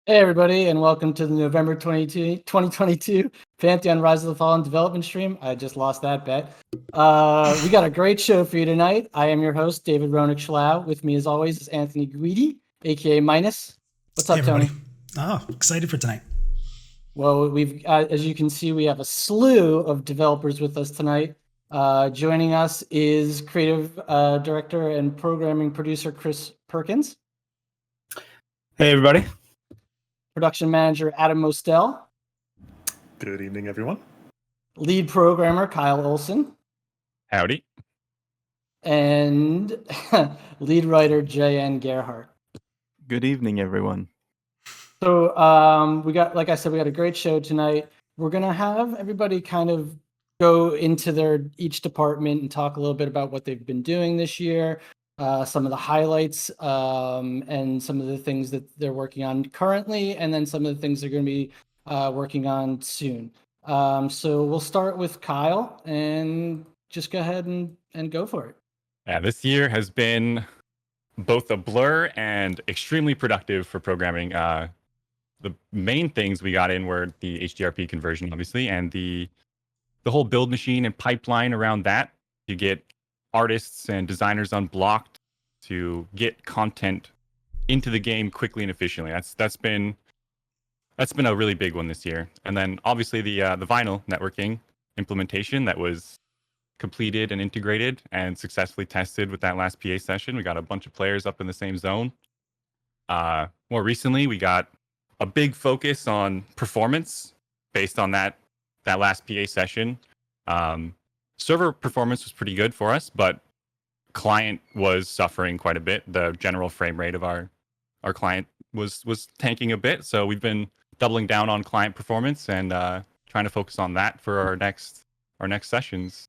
Hey everybody, and welcome to the November 2022 Pantheon Rise of the Fallen development stream. I just lost that bet. We got a great show for you tonight. I am your host, David Roenick Schlau. With me as always is Anthony Guidi, aka Minus. What's up, Hey everybody. Tony? Oh, excited for tonight. Well, we've as you can see, we have a slew of developers with us tonight. Joining us is creative director and programming producer Chris Perkins. Hey everybody. Production manager Adam Mostel. Good evening, everyone. Lead programmer Kyle Olson. Howdy. And lead writer J.N. Gerhardt. Good evening, everyone. So we got, like I said, we got a great show tonight. We're gonna have everybody kind of go into each department and talk a little bit about what they've been doing this year, some of the highlights, and some of the things that they're working on currently, and then some of the things they're going to be working on soon. So we'll start with Kyle, and just go ahead and go for it. Yeah, this year has been both a blur and extremely productive for programming. The main things we got in were the HDRP conversion, obviously, and the whole build machine and pipeline around that to get artists and designers unblocked to get content into the game quickly and efficiently. That's been a really big one this year. And then obviously the vinyl networking implementation that was completed and integrated and successfully tested with that last PA session. We got a bunch of players up in the same zone. More recently, we got a big focus on performance based on that last PA session. Server performance was pretty good for us, but client was suffering quite a bit. The general frame rate of our client was tanking a bit. So we've been doubling down on client performance and trying to focus on that for our next sessions.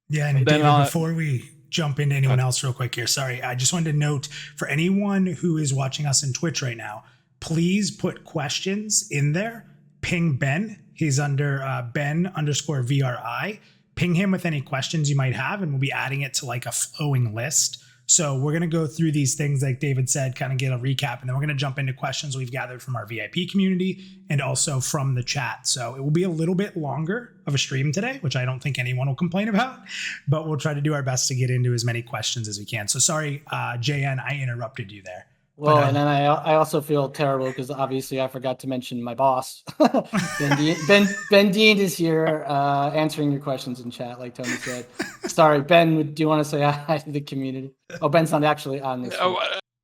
Yeah, and David, before we jump into anyone else real quick here, sorry, I just wanted to note for anyone who is watching us in Twitch right now, please put questions in there. Ping Ben. He's under Ben_VRI. Ping him with any questions you might have, and we'll be adding it to like a flowing list. So we're going to go through these things, like David said, kind of get a recap, and then we're going to jump into questions we've gathered from our VIP community and also from the chat. So it will be a little bit longer of a stream today, which I don't think anyone will complain about, but we'll try to do our best to get into as many questions as we can. So sorry, JN, I interrupted you there. Well, and then I also feel terrible because obviously I forgot to mention my boss. Ben Dean is here answering your questions in chat, like Tony said. Sorry, Ben, do you want to say hi to the community? Oh, Ben's not actually on this.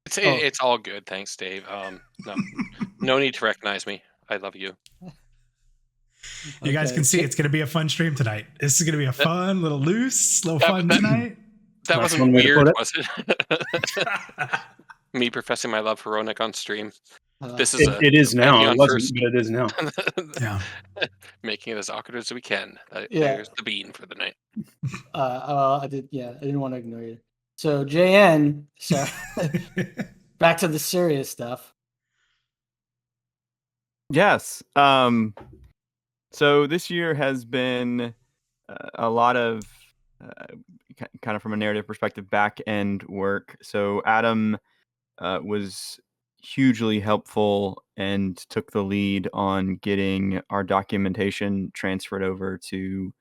It's all good. Thanks, Dave. No need to recognize me. I love you. You guys can see it's going to be a fun stream tonight. This is going to be a fun, little loose, little fun tonight. That wasn't weird, was it? Me professing my love for Roenick on stream. It is now. It wasn't, but it is now. Yeah. Making it as awkward as we can. There's the bean for the night. I didn't want to ignore you. So JN, back to the serious stuff. Yes. So this year has been a lot of kind of from a narrative perspective, back end work. So Adam was hugely helpful and took the lead on getting our documentation transferred over to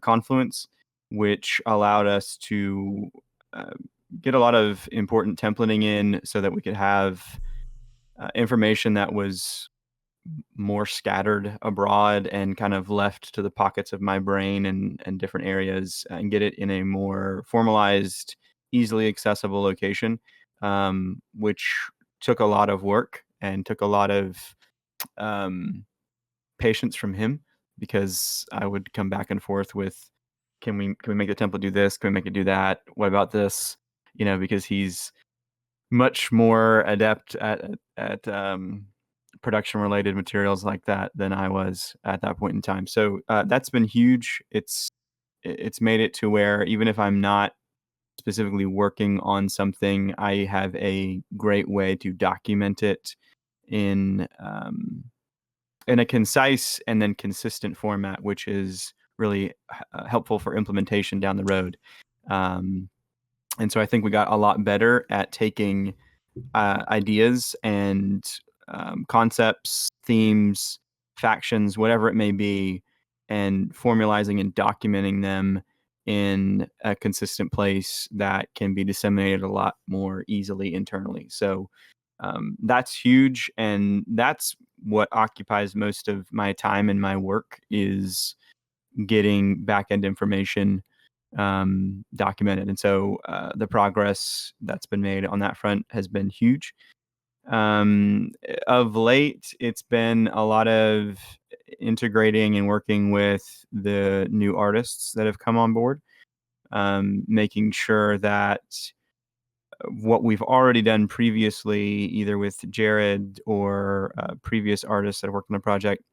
Confluence, which allowed us to get a lot of important templating in so that we could have information that was more scattered abroad and kind of left to the pockets of my brain and different areas, and get it in a more formalized, easily accessible location. Which took a lot of work and took a lot of patience from him, because I would come back and forth with, can we make the template do this? Can we make it do that? What about this? Because he's much more adept at production related materials like that than I was at that point in time. So that's been huge. It's made it to where even if I'm not specifically working on something, I have a great way to document it in a concise and then consistent format, which is really helpful for implementation down the road. And so I think we got a lot better at taking ideas and concepts, themes, factions, whatever it may be, and formalizing and documenting them in a consistent place that can be disseminated a lot more easily internally. So that's huge, and that's what occupies most of my time and my work, is getting back-end information documented. And so the progress that's been made on that front has been huge. Of late, it's been a lot of integrating and working with the new artists that have come on board, making sure that what we've already done previously, either with Jared or previous artists that worked on the project,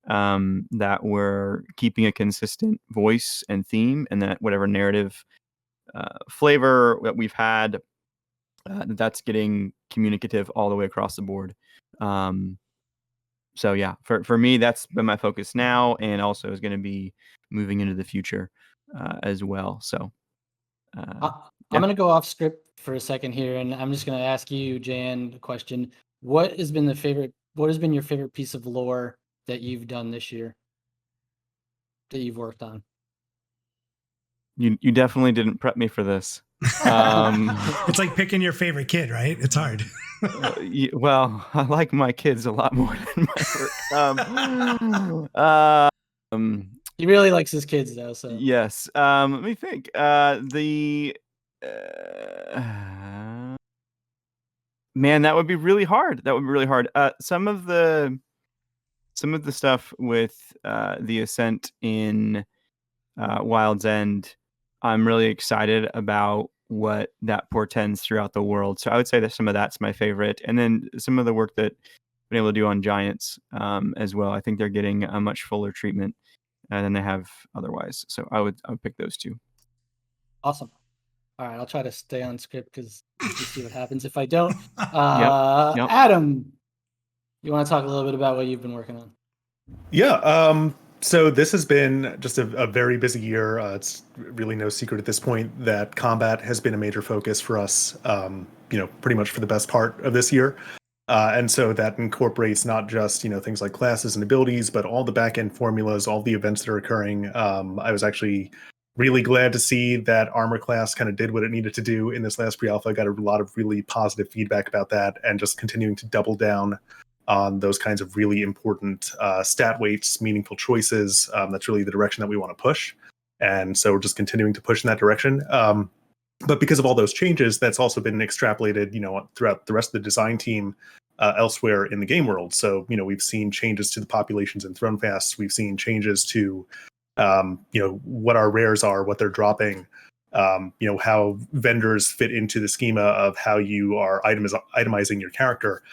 that we're keeping a consistent voice and theme, and that whatever narrative flavor that we've had, that's getting communicative all the way across the board. So yeah, for me, that's been my focus now, and also is going to be moving into the future as well. So I'm going to go off script for a second here, and I'm just going to ask you, Jan, a question. What has been your favorite piece of lore that you've done this year, that you've worked on? You definitely didn't prep me for this. It's like picking your favorite kid, right? It's hard. Well, I like my kids a lot more than my work. He really likes his kids, though. So Yes. Let me think. Man, that would be really hard. Some of the stuff with the Ascent in Wild's End, I'm really excited about what that portends throughout the world. So I would say that some of that's my favorite, and then some of the work that I've been able to do on Giants as well. I think they're getting a much fuller treatment than they have otherwise. So I would pick those two. awesome. All right, I'll try to stay on script because we'll see what happens if I don't. Yep. Adam, you want to talk a little bit about what you've been working on? Yeah. So this has been just a very busy year. It's really no secret at this point that combat has been a major focus for us, pretty much for the best part of this year. And so that incorporates not just, things like classes and abilities, but all the back-end formulas, all the events that are occurring. I was actually really glad to see that armor class kind of did what it needed to do in this last pre-alpha. I got a lot of really positive feedback about that, and just continuing to double down on those kinds of really important stat weights, meaningful choices. That's really the direction that we want to push. And so we're just continuing to push in that direction. But because of all those changes, that's also been extrapolated, throughout the rest of the design team elsewhere in the game world. So, we've seen changes to the populations in Thronefasts. We've seen changes to, what our rares are, what they're dropping, how vendors fit into the schema of how you are itemizing your character.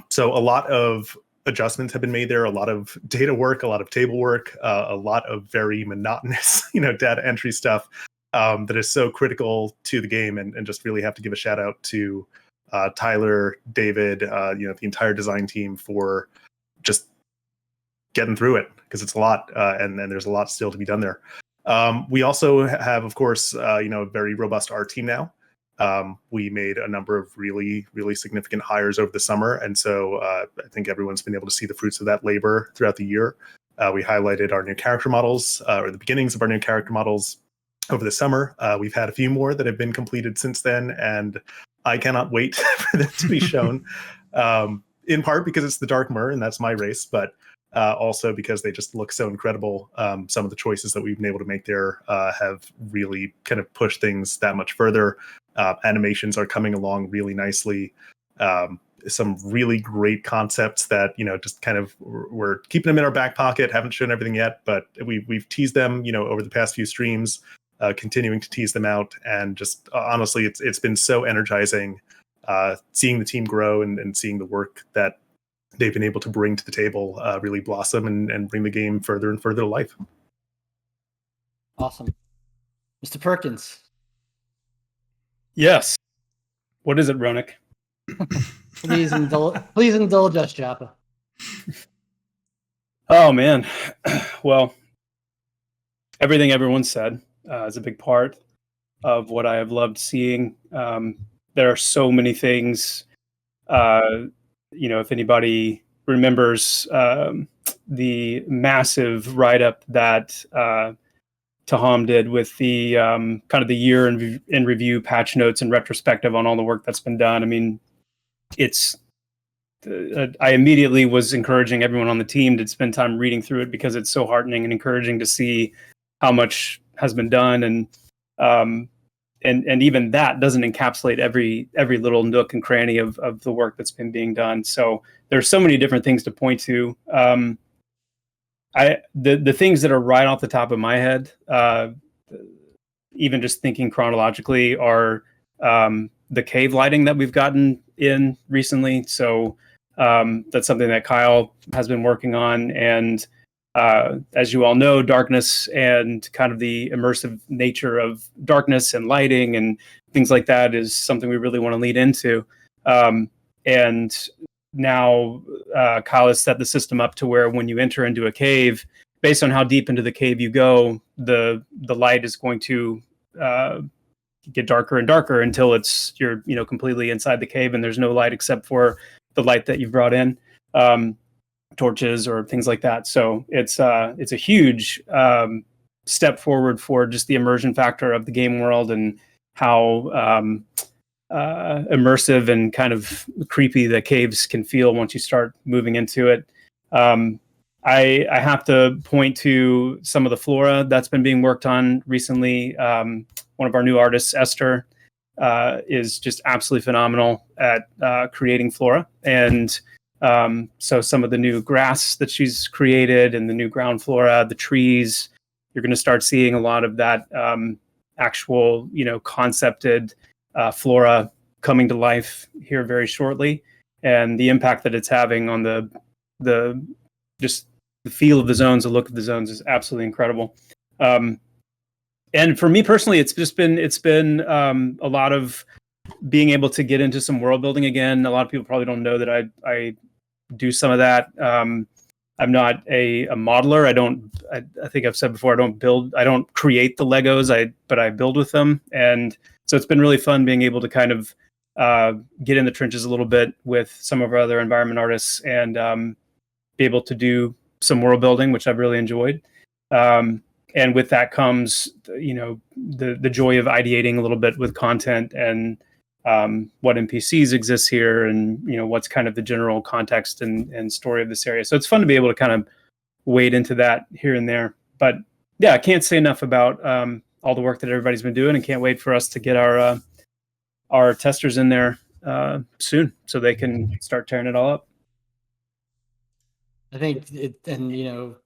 So a lot of adjustments have been made there, a lot of data work, a lot of table work, a lot of very monotonous, data entry stuff that is so critical to the game, and just really have to give a shout out to Tyler, David, the entire design team for just getting through it, because it's a lot, and there's a lot still to be done there. We also have, of course, a very robust art team now. We made a number of really, really significant hires over the summer, and so I think everyone's been able to see the fruits of that labor throughout the year. We highlighted our new character models, or the beginnings of our new character models, over the summer. We've had a few more that have been completed since then, and I cannot wait for them to be shown, in part because it's the Dark Myr, and that's my race, but also because they just look so incredible. Some of the choices that we've been able to make there have really kind of pushed things that much further. Animations are coming along really nicely. Some really great concepts that, just kind of, we're keeping them in our back pocket, haven't shown everything yet, but we've teased them, over the past few streams, continuing to tease them out. And just honestly, it's been so energizing seeing the team grow and seeing the work that they've been able to bring to the table really blossom and bring the game further and further to life. Awesome. Mr. Perkins. Yes. What is it, Ronak? Please indulge us, Joppa. Oh, man. Well, everything everyone said is a big part of what I have loved seeing. There are so many things if anybody remembers the massive write-up that Taham did with the kind of the year in review, patch notes, and retrospective on all the work that's been done. I mean, it's I immediately was encouraging everyone on the team to spend time reading through it because it's so heartening and encouraging to see how much has been done, and even that doesn't encapsulate every little nook and cranny of the work that's been being done. So there's so many different things to point to. The things that are right off the top of my head, even just thinking chronologically, are the cave lighting that we've gotten in recently. So that's something that Kyle has been working on, and as you all know, darkness and kind of the immersive nature of darkness and lighting and things like that is something we really want to lead into. And now Kyle has set the system up to where when you enter into a cave, based on how deep into the cave you go, the light is going to get darker and darker until you're completely inside the cave and there's no light except for the light that you've brought in, torches or things like that. So it's a huge step forward for just the immersion factor of the game world and how immersive and kind of creepy the caves can feel once you start moving into it. I have to point to some of the flora that's been being worked on recently. One of our new artists, Esther, is just absolutely phenomenal at creating flora. And so some of the new grass that she's created and the new ground flora, the trees, you're going to start seeing a lot of that actual, concepted flora coming to life here very shortly. And the impact that it's having on the just the feel of the zones, the look of the zones is absolutely incredible. And for me personally, it's been a lot of being able to get into some world building again. A lot of people probably don't know that I do some of that. I'm not a modeler. I think I've said before, I don't create the Legos, but I build with them. And so it's been really fun being able to kind of get in the trenches a little bit with some of our other environment artists and be able to do some world building, which I've really enjoyed. And with that comes, the joy of ideating a little bit with content and what NPCs exist here, and what's kind of the general context and story of this area. So it's fun to be able to kind of wade into that here and there. But yeah, I can't say enough about all the work that everybody's been doing, and can't wait for us to get our testers in there soon so they can start tearing it all up. I think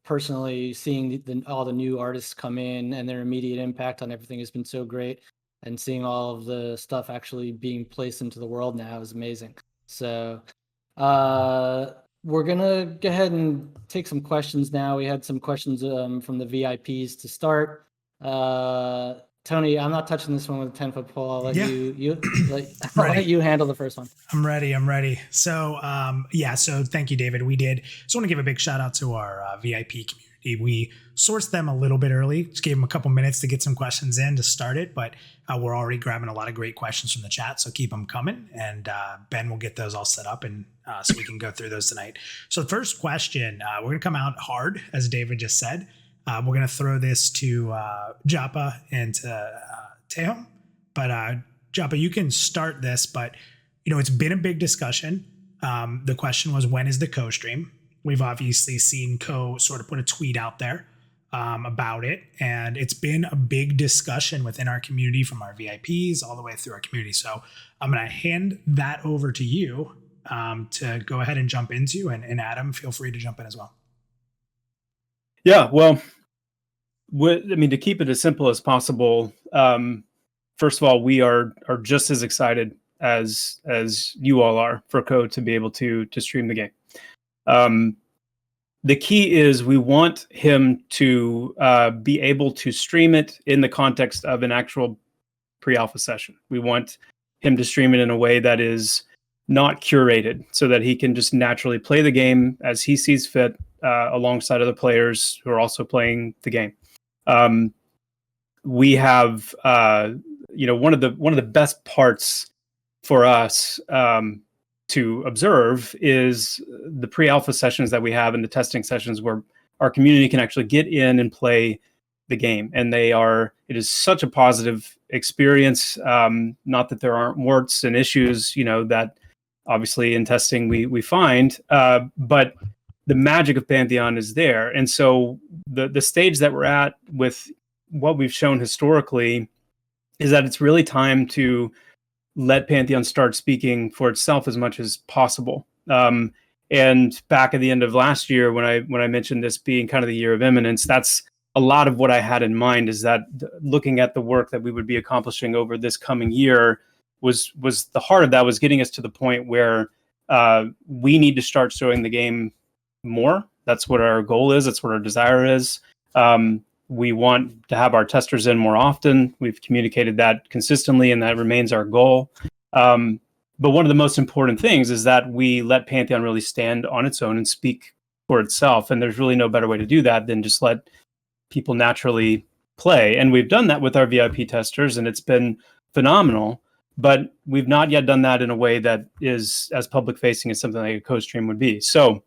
personally seeing all the new artists come in and their immediate impact on everything has been so great, and seeing all of the stuff actually being placed into the world now is amazing. So we're gonna go ahead and take some questions now. We had some questions from the VIPs to start. Tony, I'm not touching this one with a 10-foot pole. I'll let I'll let you handle the first one. I'm ready. So, so thank you, David. Just want to give a big shout out to our VIP community. We sourced them a little bit early, just gave them a couple minutes to get some questions in to start it, but we're already grabbing a lot of great questions from the chat, so keep them coming, and Ben will get those all set up, and so we can go through those tonight. So the first question, we're going to come out hard, as David just said. We're going to throw this to Japa and to Taham. But Japa, you can start this, but it's been a big discussion. The question was, when is the co-stream? We've obviously seen Co sort of put a tweet out there about it, and it's been a big discussion within our community, from our VIPs all the way through our community. So I'm going to hand that over to you to go ahead and jump into, and Adam, feel free to jump in as well. Yeah, well, to keep it as simple as possible, first of all, we are just as excited as you all are for Code to be able to stream the game. The key is we want him to be able to stream it in the context of an actual pre-alpha session. We want him to stream it in a way that is not curated, so that he can just naturally play the game as he sees fit, alongside other players who are also playing the game. We have, one of the best parts for us to observe is the pre-alpha sessions that we have and the testing sessions where our community can actually get in and play the game. And it is such a positive experience. Not that there aren't warts and issues, that obviously in testing we find, but the magic of Pantheon is there. And so the stage that we're at with what we've shown historically is that it's really time to let Pantheon start speaking for itself as much as possible. And back at the end of last year, when I mentioned this being kind of the year of imminence, that's a lot of what I had in mind, is that looking at the work that we would be accomplishing over this coming year was the heart of that, was getting us to the point where we need to start showing the game more. That's what our goal is. That's what our desire is. We want to have our testers in more often. We've communicated that consistently, and that remains our goal. But one of the most important things is that we let Pantheon really stand on its own and speak for itself. And there's really no better way to do that than just let people naturally play. And we've done that with our VIP testers, and it's been phenomenal. But we've not yet done that in a way that is as public facing as something like a co-stream would be. So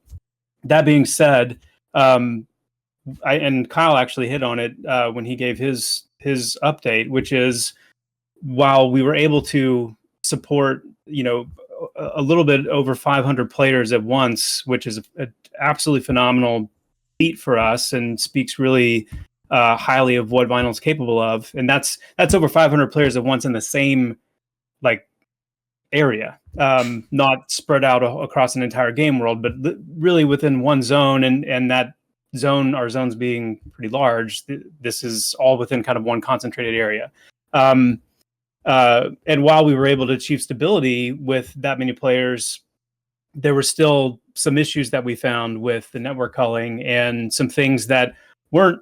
that being said, and Kyle actually hit on it when he gave his update, which is, while we were able to support, a little bit over 500 players at once, which is an absolutely phenomenal feat for us, and speaks really highly of what Vinyl's capable of. And that's over 500 players at once in the same area, not spread out across an entire game world, but really within one zone, and that zone, our zones being pretty large, this is all within kind of one concentrated area. And while we were able to achieve stability with that many players, there were still some issues that we found with the network culling, and some things that weren't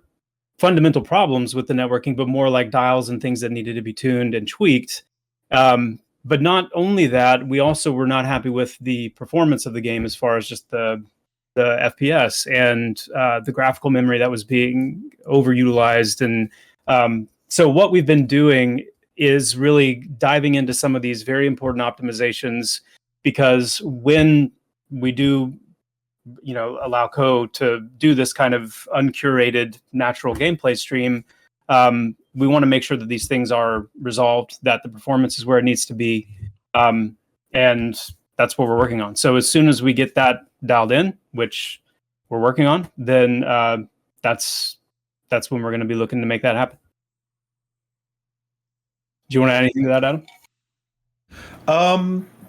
fundamental problems with the networking, but more like dials and things that needed to be tuned and tweaked. But not only that, we also were not happy with the performance of the game as far as just the FPS and the graphical memory that was being overutilized. And so what we've been doing is really diving into some of these very important optimizations, because when we do, allow Co to do this kind of uncurated natural gameplay stream, we want to make sure that these things are resolved, that the performance is where it needs to be. And that's what we're working on. So as soon as we get that dialed in, which we're working on, then that's when we're going to be looking to make that happen. Do you want to add anything to that, Adam?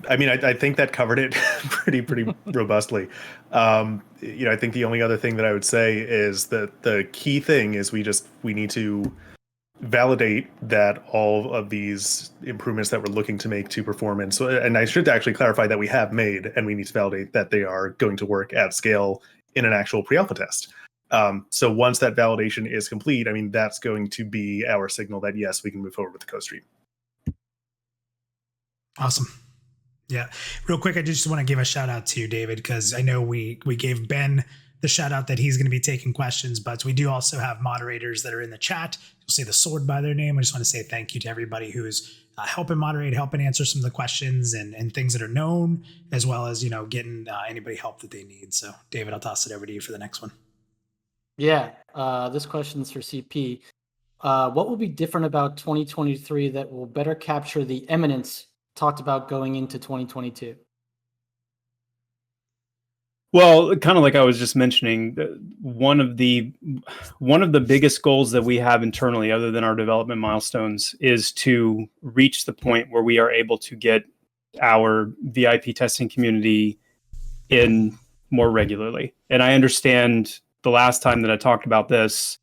I think that covered it pretty robustly. I think the only other thing that I would say is that the key thing is we need to validate that all of these improvements that we're looking to make to performance, and I should actually clarify that we have made, and we need to validate that they are going to work at scale in an actual pre-alpha test. So once that validation is complete, that's going to be our signal that yes, we can move forward with the co-stream. Awesome. Yeah. Real quick, I just want to give a shout out to you, David, because I know we gave Ben the shout out that he's going to be taking questions, but we do also have moderators that are in the chat. You'll see the sword by their name. I just want to say thank you to everybody who's helping moderate, helping answer some of the questions and things that are known, as well as, getting anybody help that they need. So David, I'll toss it over to you for the next one. Yeah. This question is for CP. What will be different about 2023 that will better capture the eminence talked about going into 2022? Well, kind of like I was just mentioning, one of the biggest goals that we have internally, other than our development milestones, is to reach the point where we are able to get our VIP testing community in more regularly. And I understand the last time that I talked about this,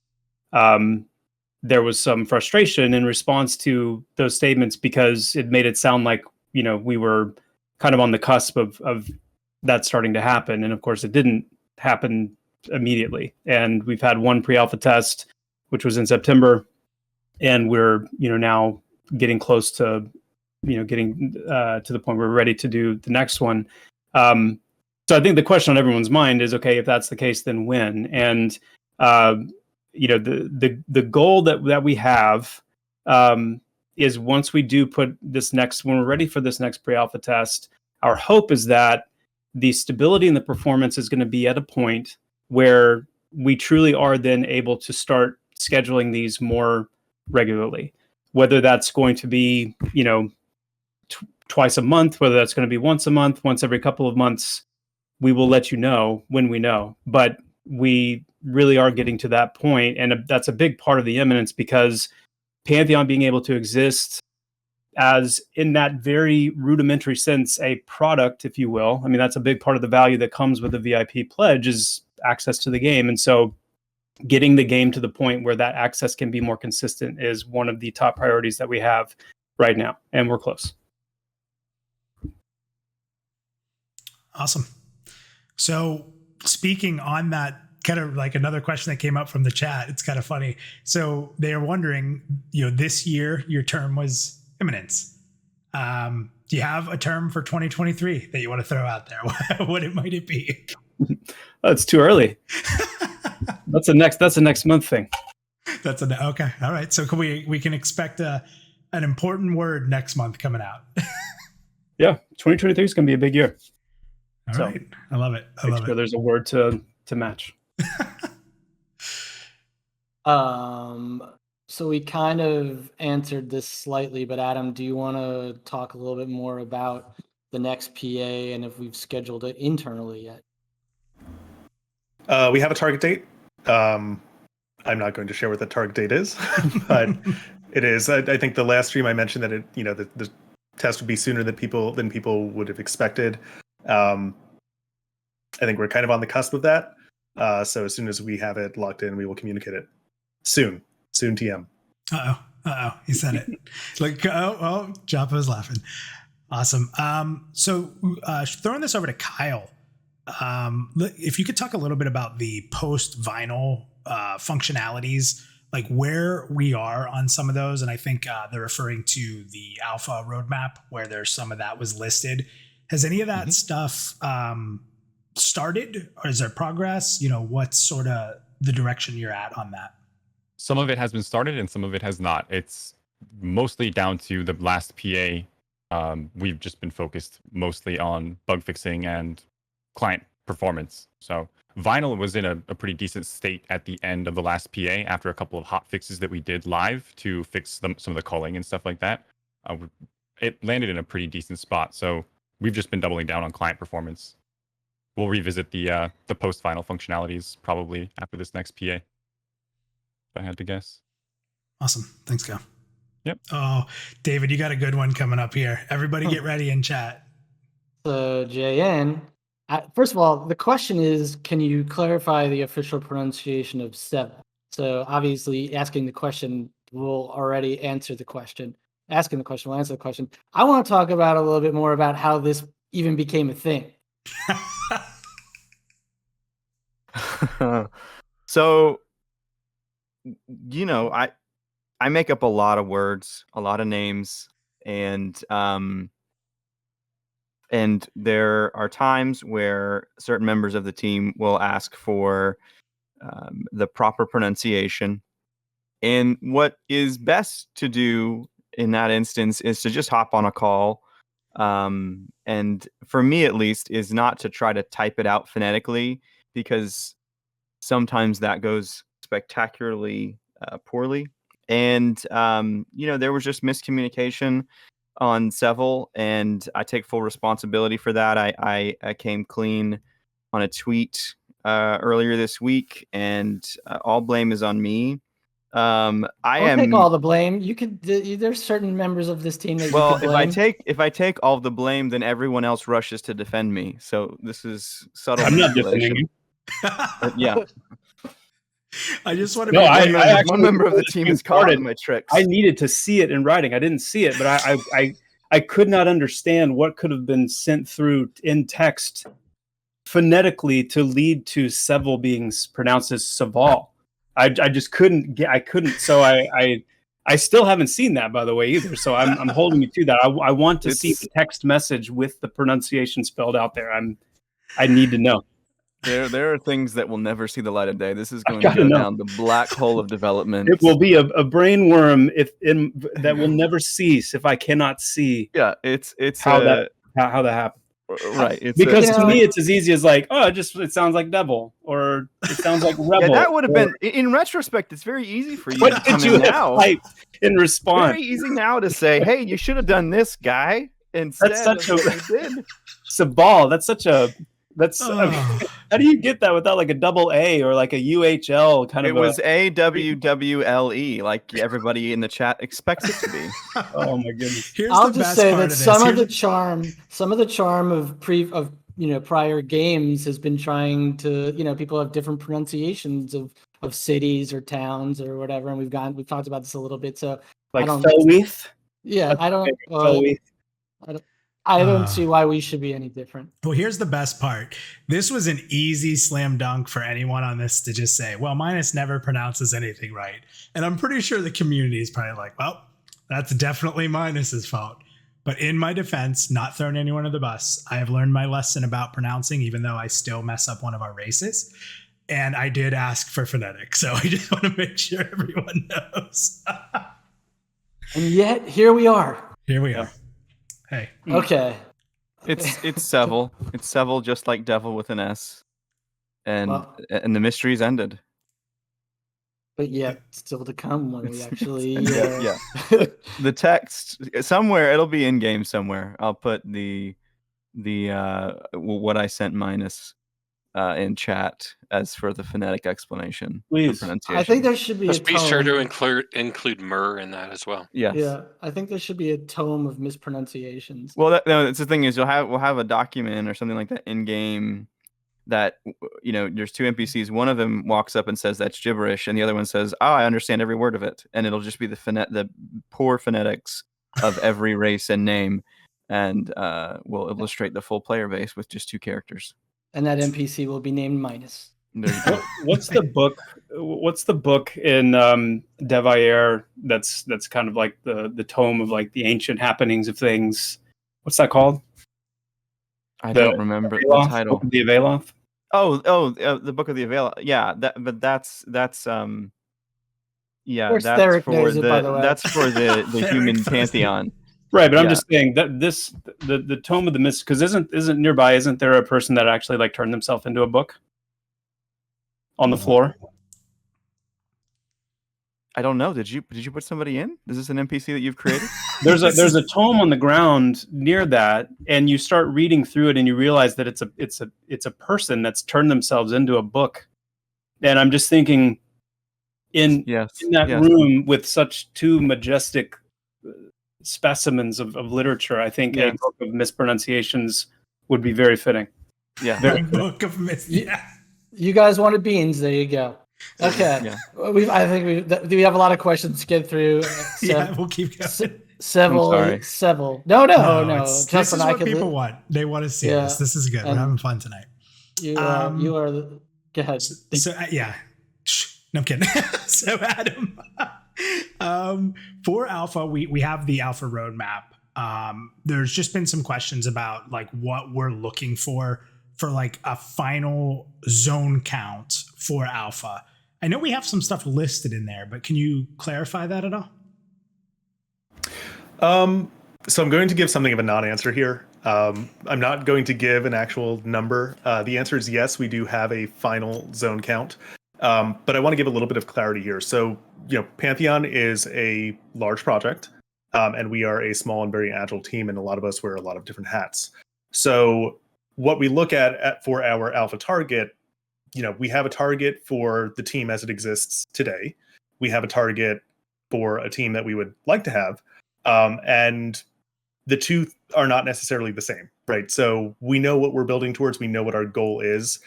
there was some frustration in response to those statements, because it made it sound like, we were kind of on the cusp of that starting to happen. And of course, it didn't happen immediately. And we've had one pre-alpha test, which was in September, and we're now getting close to getting to the point where we're ready to do the next one. So I think the question on everyone's mind is, okay, if that's the case, then when? And the goal that we have is, once we do put this next, when we're ready for this next pre-alpha test, our hope is that the stability and the performance is going to be at a point where we truly are then able to start scheduling these more regularly, whether that's going to be, twice a month, whether that's going to be once a month, once every couple of months. We will let you know when we know, but we really are getting to that point. And that's a big part of the imminence, because Pantheon being able to exist as, in that very rudimentary sense, a product, if you will. I mean, that's a big part of the value that comes with the VIP pledge, is access to the game. And so getting the game to the point where that access can be more consistent is one of the top priorities that we have right now. And we're close. Awesome. So speaking on that, kind of like another question that came up from the chat, it's kind of funny. So they are wondering, this year your term was imminence. Do you have a term for 2023 that you want to throw out there? What might it be? Oh, it's too early. That's a next month thing. Okay. All right. So can we can expect an important word next month coming out. Yeah. 2023 is going to be a big year. All right. I love it. I love it. There's a word to match. So we kind of answered this slightly, but Adam, do you want to talk a little bit more about the next PA and if we've scheduled it internally yet? We have a target date. I'm not going to share what the target date is, but it is. I think the last stream I mentioned that the test would be sooner than people would have expected. I think we're kind of on the cusp of that. So as soon as we have it locked in, we will communicate it soon. Soon, TM. Uh-oh. He said it. Like, Joppa is laughing. Awesome. So throwing this over to Kyle, if you could talk a little bit about the post-vinyl functionalities, like where we are on some of those. And I think they're referring to the alpha roadmap where there's some of that was listed. Has any of that stuff started, or is there progress? What's sort of the direction you're at on that? Some of it has been started and some of it has not. It's mostly down to the last PA. We've just been focused mostly on bug fixing and client performance. So vinyl was in a pretty decent state at the end of the last PA after a couple of hot fixes that we did live to fix some of the culling and stuff like that. It landed in a pretty decent spot. So we've just been doubling down on client performance. We'll revisit the post-vinyl functionalities probably after this next PA, if I had to guess. Awesome. Thanks, Kyle. Yep. Oh, David, you got a good one coming up here. Everybody get ready in chat. So, JN, first of all, the question is, can you clarify the official pronunciation of 7? So obviously asking the question will already answer the question. Asking the question will answer the question. I want to talk about a little bit more about how this even became a thing. So, I make up a lot of words, a lot of names, and there are times where certain members of the team will ask for the proper pronunciation. And what is best to do in that instance is to just hop on a call. And for me, at least, is not to try to type it out phonetically, because sometimes that goes spectacularly poorly. And, there was just miscommunication on Seville, and I take full responsibility for that. I came clean on a tweet earlier this week, and all blame is on me. Don't take all the blame. You could. There's certain members of this team that you can blame. if I take all the blame, then everyone else rushes to defend me. So this is subtle. I'm not defending you. Yeah. I just want to. No, one member of the team is caught in my tricks. I needed to see it in writing. I didn't see it, but I could not understand what could have been sent through in text phonetically to lead to Seville being pronounced as Saval. I just couldn't get. I couldn't. So I still haven't seen that, by the way, either. So I'm holding you to that. I want to see the text message with the pronunciation spelled out there. I need to know. There are things that will never see the light of day. This is going to go down the black hole of development. It will be a brain worm that will never cease if I cannot see. Yeah, it's how that happened. Right. Because You to know- me, it's as easy as like, oh, it sounds like devil, or it sounds like rebel. yeah, that would have or- been in retrospect. It's very easy for you to What come did you in have now. typed in response? Very easy now to say, "Hey, you should have done this, guy." Instead such of a- what you did. Sabal, that's such a that's. I mean, Oh. how do you get that without like a double A or like a UHL kind It of? was AWWLE, like everybody in the chat expects it to be. Oh my goodness! Here's I'll the just best say part that of this. some of Here's- the charm of prior games has been trying to, people have different pronunciations of cities or towns or whatever, and we've talked about this a little bit. So Like I don't, Felweath. yeah, I don't, Felweath. I don't see why we should be any different. Well, here's the best part. This was an easy slam dunk for anyone on this to just say, well, Minus never pronounces anything right. And I'm pretty sure the community is probably like, well, that's definitely Minus's fault. But in my defense, not throwing anyone under the bus, I have learned my lesson about pronouncing, even though I still mess up one of our races. And I did ask for phonetic. So I just want to make sure everyone knows. And yet here we are. Here we are. Hey. Okay. It's Seville. It's Seville, just like devil with an S. And Well- the mystery's ended. But yet still to come when we actually. Yeah. The text somewhere, it'll be in game somewhere. I'll put the what I sent Minus in chat as for the phonetic explanation. Please. Pronunciation. I think there should be Just a be sure tome. to include myrrh in that as well. Yes. Yeah, I think there should be a tome of mispronunciations. Well, that's the thing is we'll have a document or something like that in game that there's two NPCs. One of them walks up and says that's gibberish, and the other one says, "Oh, I understand every word of it," and it'll just be the poor phonetics of every race and name, and we'll illustrate the full player base with just two characters. And that NPC will be named Minus. There you go. What's the book? What's the book in Devair that's kind of like the tome of like the ancient happenings of things? What's that called? I The- don't remember the Aveloth? title. Book of the Aveloth? The Book of the Avail. Yeah, that's yeah, course, that's Theric for knows it, by the the way. that's for the Theric human knows it. pantheon. Right, but I'm Yeah. just saying that the tome of the mist, because isn't nearby? Isn't there a person that actually like turned themselves into a book on the floor? I don't know. Did you put somebody in? Is this an NPC that you've created? There's a tome on the ground near that, and you start reading through it, and you realize that it's a person that's turned themselves into a book. And I'm just thinking, in Yes. that yes. room with such two majestic specimens of literature, I think a Yes. book of mispronunciations would be very fitting. Yeah. The book of Myth. Yeah. You guys wanted beans. There you go. Okay. Yeah. I think we have a lot of questions to get through. Yeah, we'll keep going. sorry. Seville. No. This Jeff is and I what could people want. They want to see Yeah. this. This is good. We're And- having fun tonight. You are. Go ahead. So yeah. Shh, no, I'm kidding. So Adam, for Alpha, we have the Alpha roadmap. There's just been some questions about like what we're looking for like a final zone count for Alpha. I know we have some stuff listed in there, but can you clarify that at all? So I'm going to give something of a non-answer here. I'm not going to give an actual number. The answer is yes, we do have a final zone count. But I want to give a little bit of clarity here. So, Pantheon is a large project, and we are a small and very agile team, and a lot of us wear a lot of different hats. So what we look at for our alpha target, we have a target for the team as it exists today. We have a target for a team that we would like to have. And the two are not necessarily the same, right? So we know what we're building towards. We know what our goal is.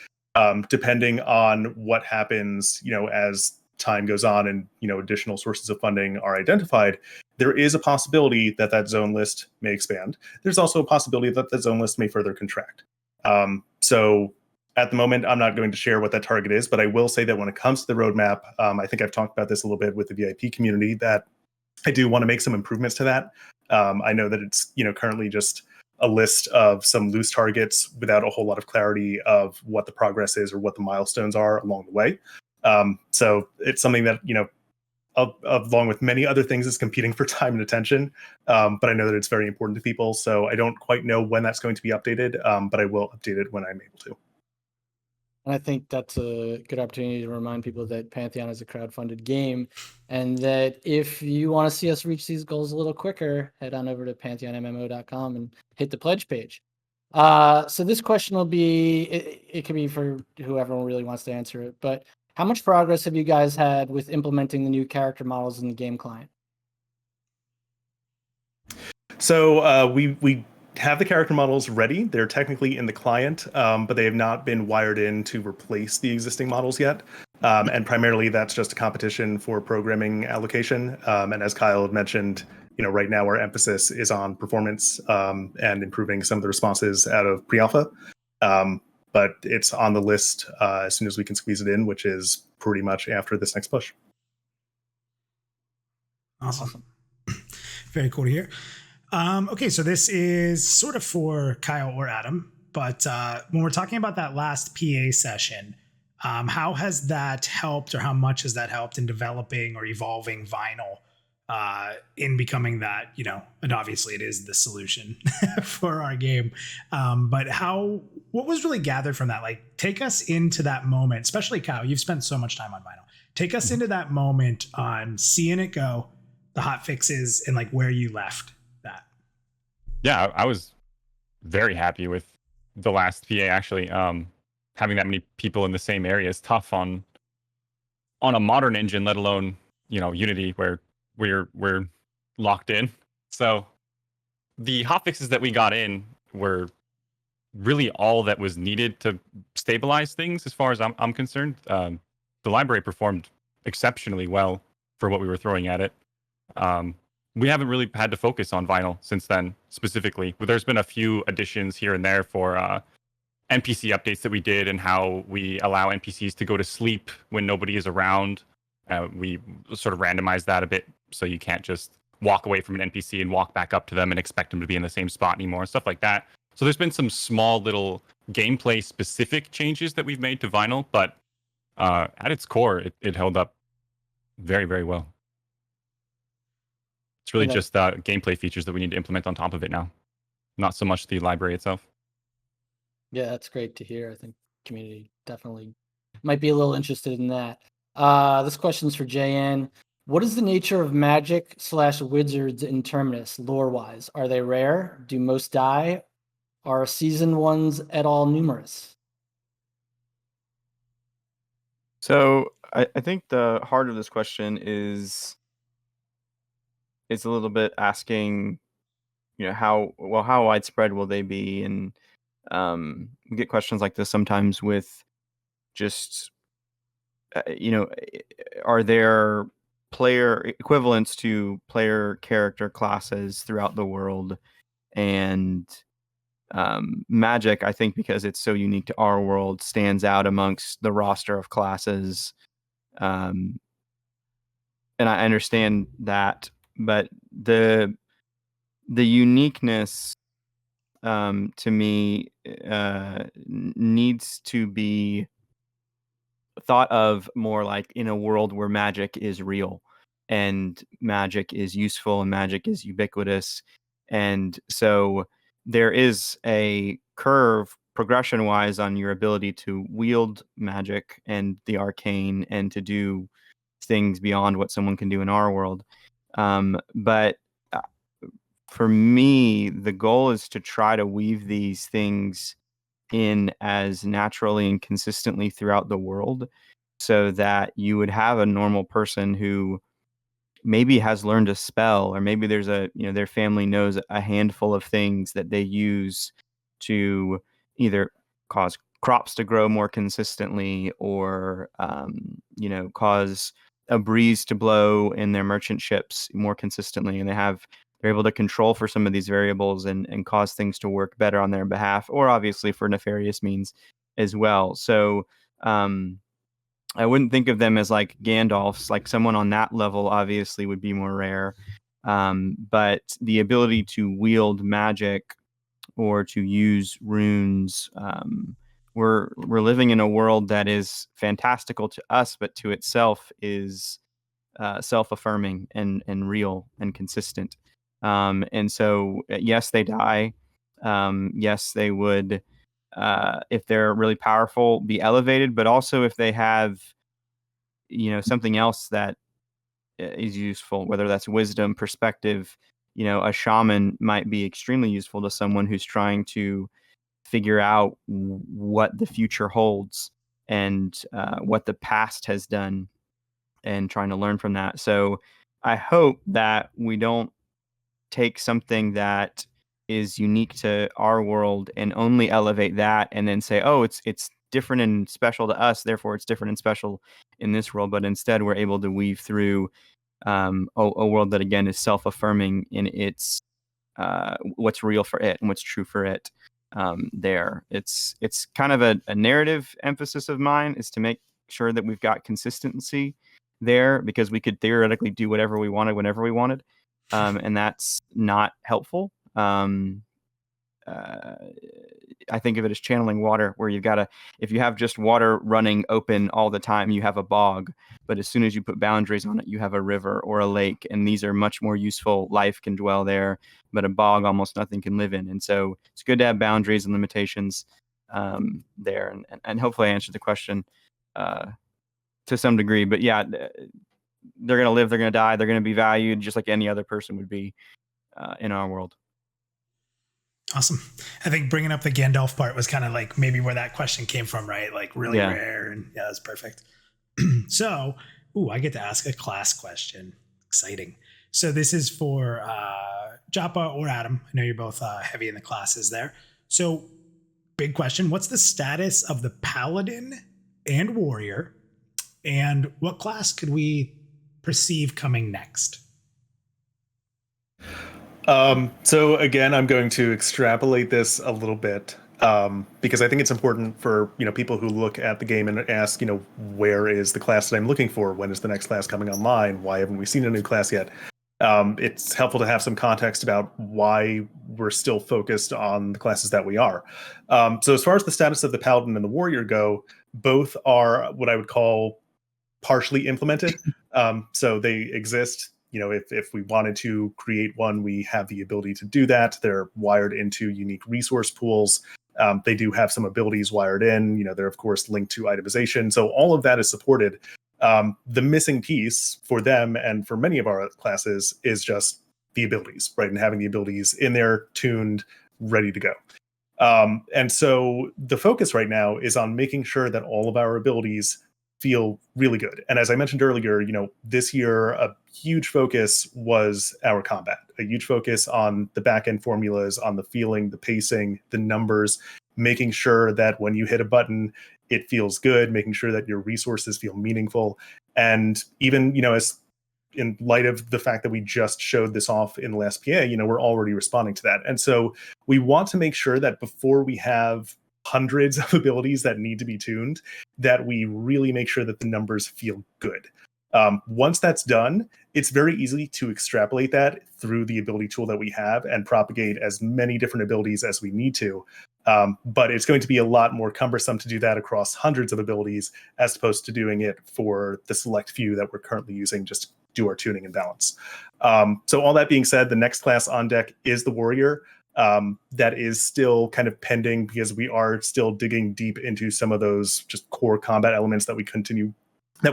Depending on what happens, as time goes on and, additional sources of funding are identified, there is a possibility that that zone list may expand. There's also a possibility that the zone list may further contract. So at the moment, I'm not going to share what that target is, but I will say that when it comes to the roadmap, I think I've talked about this a little bit with the VIP community, that I do want to make some improvements to that. I know that it's, currently just a list of some loose targets without a whole lot of clarity of what the progress is or what the milestones are along the way. So it's something that, along with many other things, is competing for time and attention. But I know that it's very important to people, so I don't quite know when that's going to be updated, but I will update it when I'm able to. And I think that's a good opportunity to remind people that Pantheon is a crowdfunded game, and that if you want to see us reach these goals a little quicker, head on over to pantheonmmo.com and hit the pledge page. So this question will be, it can be for whoever really wants to answer it, but how much progress have you guys had with implementing the new character models in the game client? So we have the character models ready. They're technically in the client, but they have not been wired in to replace the existing models yet. And primarily that's just a competition for programming allocation. And as Kyle had mentioned, right now our emphasis is on performance and improving some of the responses out of pre-alpha. But it's on the list as soon as we can squeeze it in, which is pretty much after this next push. Awesome. Very cool to hear. Okay, so this is sort of for Kyle or Adam, but when we're talking about that last PA session, how has that helped, or how much has that helped in developing or evolving Vinyl in becoming that, and obviously it is the solution for our game. But what was really gathered from that? Like, take us into that moment, especially Kyle, you've spent so much time on Vinyl. Take us into that moment on seeing it go, the hot fixes, and like where you left that. Yeah, I was very happy with the last PA actually. Having that many people in the same area is tough on a modern engine, let alone, Unity, where we're locked in. So the hotfixes that we got in were really all that was needed to stabilize things as far as I'm concerned. The library performed exceptionally well for what we were throwing at it. We haven't really had to focus on Vinyl since then, specifically. But there's been a few additions here and there for NPC updates that we did, and how we allow NPCs to go to sleep when nobody is around. We sort of randomized that a bit, so you can't just walk away from an NPC and walk back up to them and expect them to be in the same spot anymore, stuff like that. So there's been some small little gameplay specific changes that we've made to Vinyl, but at its core, it held up very, very well. It's really just gameplay features that we need to implement on top of it now, not so much the library itself. Yeah, that's great to hear. I think community definitely might be a little interested in that. This question's for JN. What is the nature of magic/wizards in Terminus, lore-wise? Are they rare? Do most die? Are seasoned ones at all numerous? So I think the heart of this question is it's a little bit asking, how widespread will they be? And we get questions like this sometimes with just, are there player equivalents to player character classes throughout the world? And Magic, I think, because it's so unique to our world, stands out amongst the roster of classes. And I understand that, but the uniqueness to me needs to be thought of more like in a world where magic is real and magic is useful and magic is ubiquitous. And so there is a curve progression wise on your ability to wield magic and the arcane and to do things beyond what someone can do in our world. But for me, the goal is to try to weave these things in as naturally and consistently throughout the world, so that you would have a normal person who maybe has learned a spell, or maybe there's their family knows a handful of things that they use to either cause crops to grow more consistently, or cause a breeze to blow in their merchant ships more consistently, and they're able to control for some of these variables and cause things to work better on their behalf, or obviously for nefarious means as well. So I wouldn't think of them as like Gandalfs. Like someone on that level obviously would be more rare. But the ability to wield magic or to use runes, we're living in a world that is fantastical to us, but to itself is self-affirming and real and consistent. And so, yes, they die. Yes, they would, if they're really powerful, be elevated. But also, if they have, something else that is useful, whether that's wisdom, perspective, a shaman might be extremely useful to someone who's trying to figure out what the future holds and what the past has done and trying to learn from that. So I hope that we don't take something that is unique to our world and only elevate that and then say, oh, it's different and special to us, therefore it's different and special in this world. But instead we're able to weave through a world that, again, is self-affirming in its what's real for it and what's true for it. There, it's kind of a narrative emphasis of mine, is to make sure that we've got consistency there, because we could theoretically do whatever we wanted whenever we wanted, and that's not helpful. I think of it as channeling water, where if you have just water running open all the time, you have a bog. But as soon as you put boundaries on it, you have a river or a lake, and these are much more useful. Life can dwell there, but a bog, almost nothing can live in. And so it's good to have boundaries and limitations there. And hopefully I answered the question to some degree. But yeah, they're going to live, they're going to die, they're going to be valued just like any other person would be in our world. Awesome. I think bringing up the Gandalf part was kind of like maybe where that question came from, right? Like really rare. And yeah, that's perfect. So, I get to ask a class question. Exciting. So this is for Joppa or Adam. I know you're both heavy in the classes there. So big question. What's the status of the Paladin and Warrior? And what class could we perceive coming next? So again, I'm going to extrapolate this a little bit because I think it's important for people who look at the game and ask, where is the class that I'm looking for? When is the next class coming online? Why haven't we seen a new class yet? It's helpful to have some context about why we're still focused on the classes that we are. So as far as the status of the Paladin and the Warrior go, both are what I would call partially implemented. So they exist. If we wanted to create one, we have the ability to do that. They're wired into unique resource pools. They do have some abilities wired in. They're, of course, linked to itemization. So all of that is supported. The missing piece for them and for many of our classes is just the abilities, right? And having the abilities in there, tuned, ready to go. And so the focus right now is on making sure that all of our abilities feel really good. And as I mentioned earlier, this year, a huge focus was our combat, a huge focus on the back-end formulas, on the feeling, the pacing, the numbers, making sure that when you hit a button, it feels good, making sure that your resources feel meaningful. And even, as in light of the fact that we just showed this off in the last PA, we're already responding to that. And so we want to make sure that before we have hundreds of abilities that need to be tuned, that we really make sure that the numbers feel good. Once that's done, it's very easy to extrapolate that through the ability tool that we have and propagate as many different abilities as we need to. But it's going to be a lot more cumbersome to do that across hundreds of abilities as opposed to doing it for the select few that we're currently using just to do our tuning and balance. So all that being said, the next class on deck is the Warrior. That is still kind of pending because we are still digging deep into some of those just core combat elements that we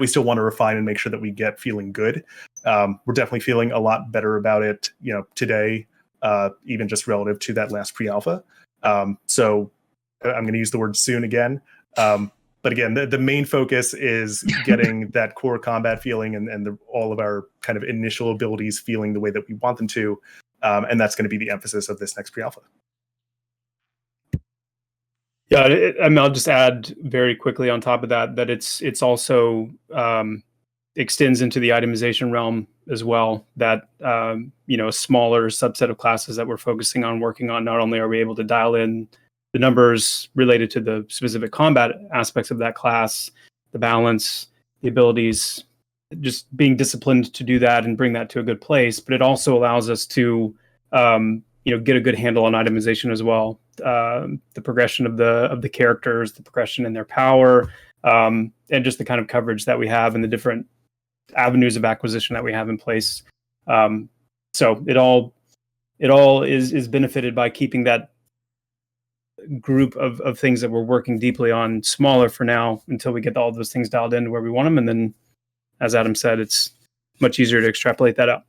still want to refine and make sure that we get feeling good. We're definitely feeling a lot better about it, today, even just relative to that last pre-alpha. So I'm going to use the word soon again. But again, the main focus is getting that core combat feeling and all of our kind of initial abilities feeling the way that we want them to. And that's going to be the emphasis of this next pre-alpha. Yeah, I'll just add very quickly on top of that it's also extends into the itemization realm as well. That a smaller subset of classes that we're focusing on working on. Not only are we able to dial in the numbers related to the specific combat aspects of that class, the balance, the abilities, just being disciplined to do that and bring that to a good place, but it also allows us to get a good handle on itemization as well. The progression of the characters, the progression in their power, and just the kind of coverage that we have in the different avenues of acquisition that we have in place. So it all is benefited by keeping that group of things that we're working deeply on smaller for now until we get all those things dialed in where we want them. And then, as Adam said, it's much easier to extrapolate that out.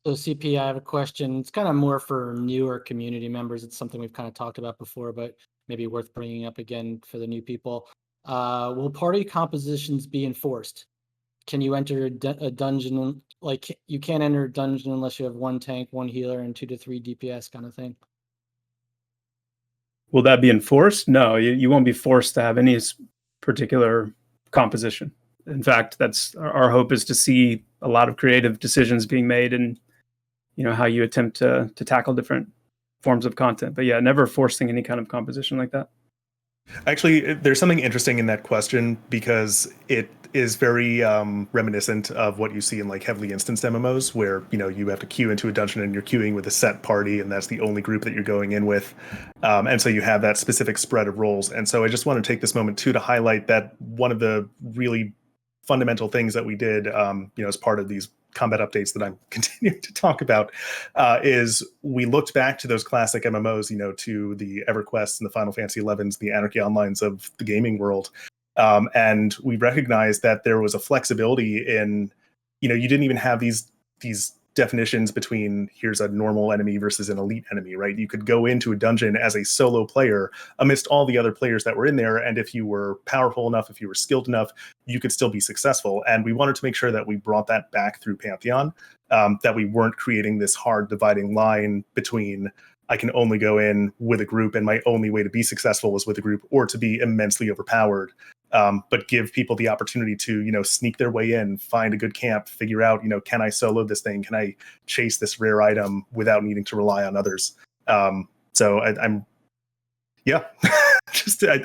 So CP, I have a question. It's kind of more for newer community members. It's something we've kind of talked about before, but maybe worth bringing up again for the new people. Will party compositions be enforced? Can you enter a dungeon? Like, you can't enter a dungeon unless you have 1 tank, 1 healer, and 2 to 3 DPS kind of thing. Will that be enforced? No, you won't be forced to have any particular composition. In fact, that's our hope, is to see a lot of creative decisions being made and, you know, how you attempt to tackle different forms of content. But yeah, never forcing any kind of composition like that. Actually, there's something interesting in that question, because it is very reminiscent of what you see in like heavily instanced MMOs, where, you know, you have to queue into a dungeon and you're queuing with a set party, and that's the only group that you're going in with. And so you have that specific spread of roles. And so I just want to take this moment too to highlight that one of the really fundamental things that we did, you know, as part of these combat updates that I'm continuing to talk about, is we looked back to those classic MMOs, you know, to the EverQuests and the Final Fantasy 11s, the Anarchy Onlines of the gaming world. And we recognized that there was a flexibility in, you know, you didn't even have these definitions between here's a normal enemy versus an elite enemy, right? You could go into a dungeon as a solo player amidst all the other players that were in there, and if you were powerful enough, if you were skilled enough, you could still be successful. And we wanted to make sure that we brought that back through Pantheon, that we weren't creating this hard dividing line between I can only go in with a group and my only way to be successful is with a group, or to be immensely overpowered. But give people the opportunity to, you know, sneak their way in, find a good camp, figure out, you know, can I solo this thing? Can I chase this rare item without needing to rely on others? So I'm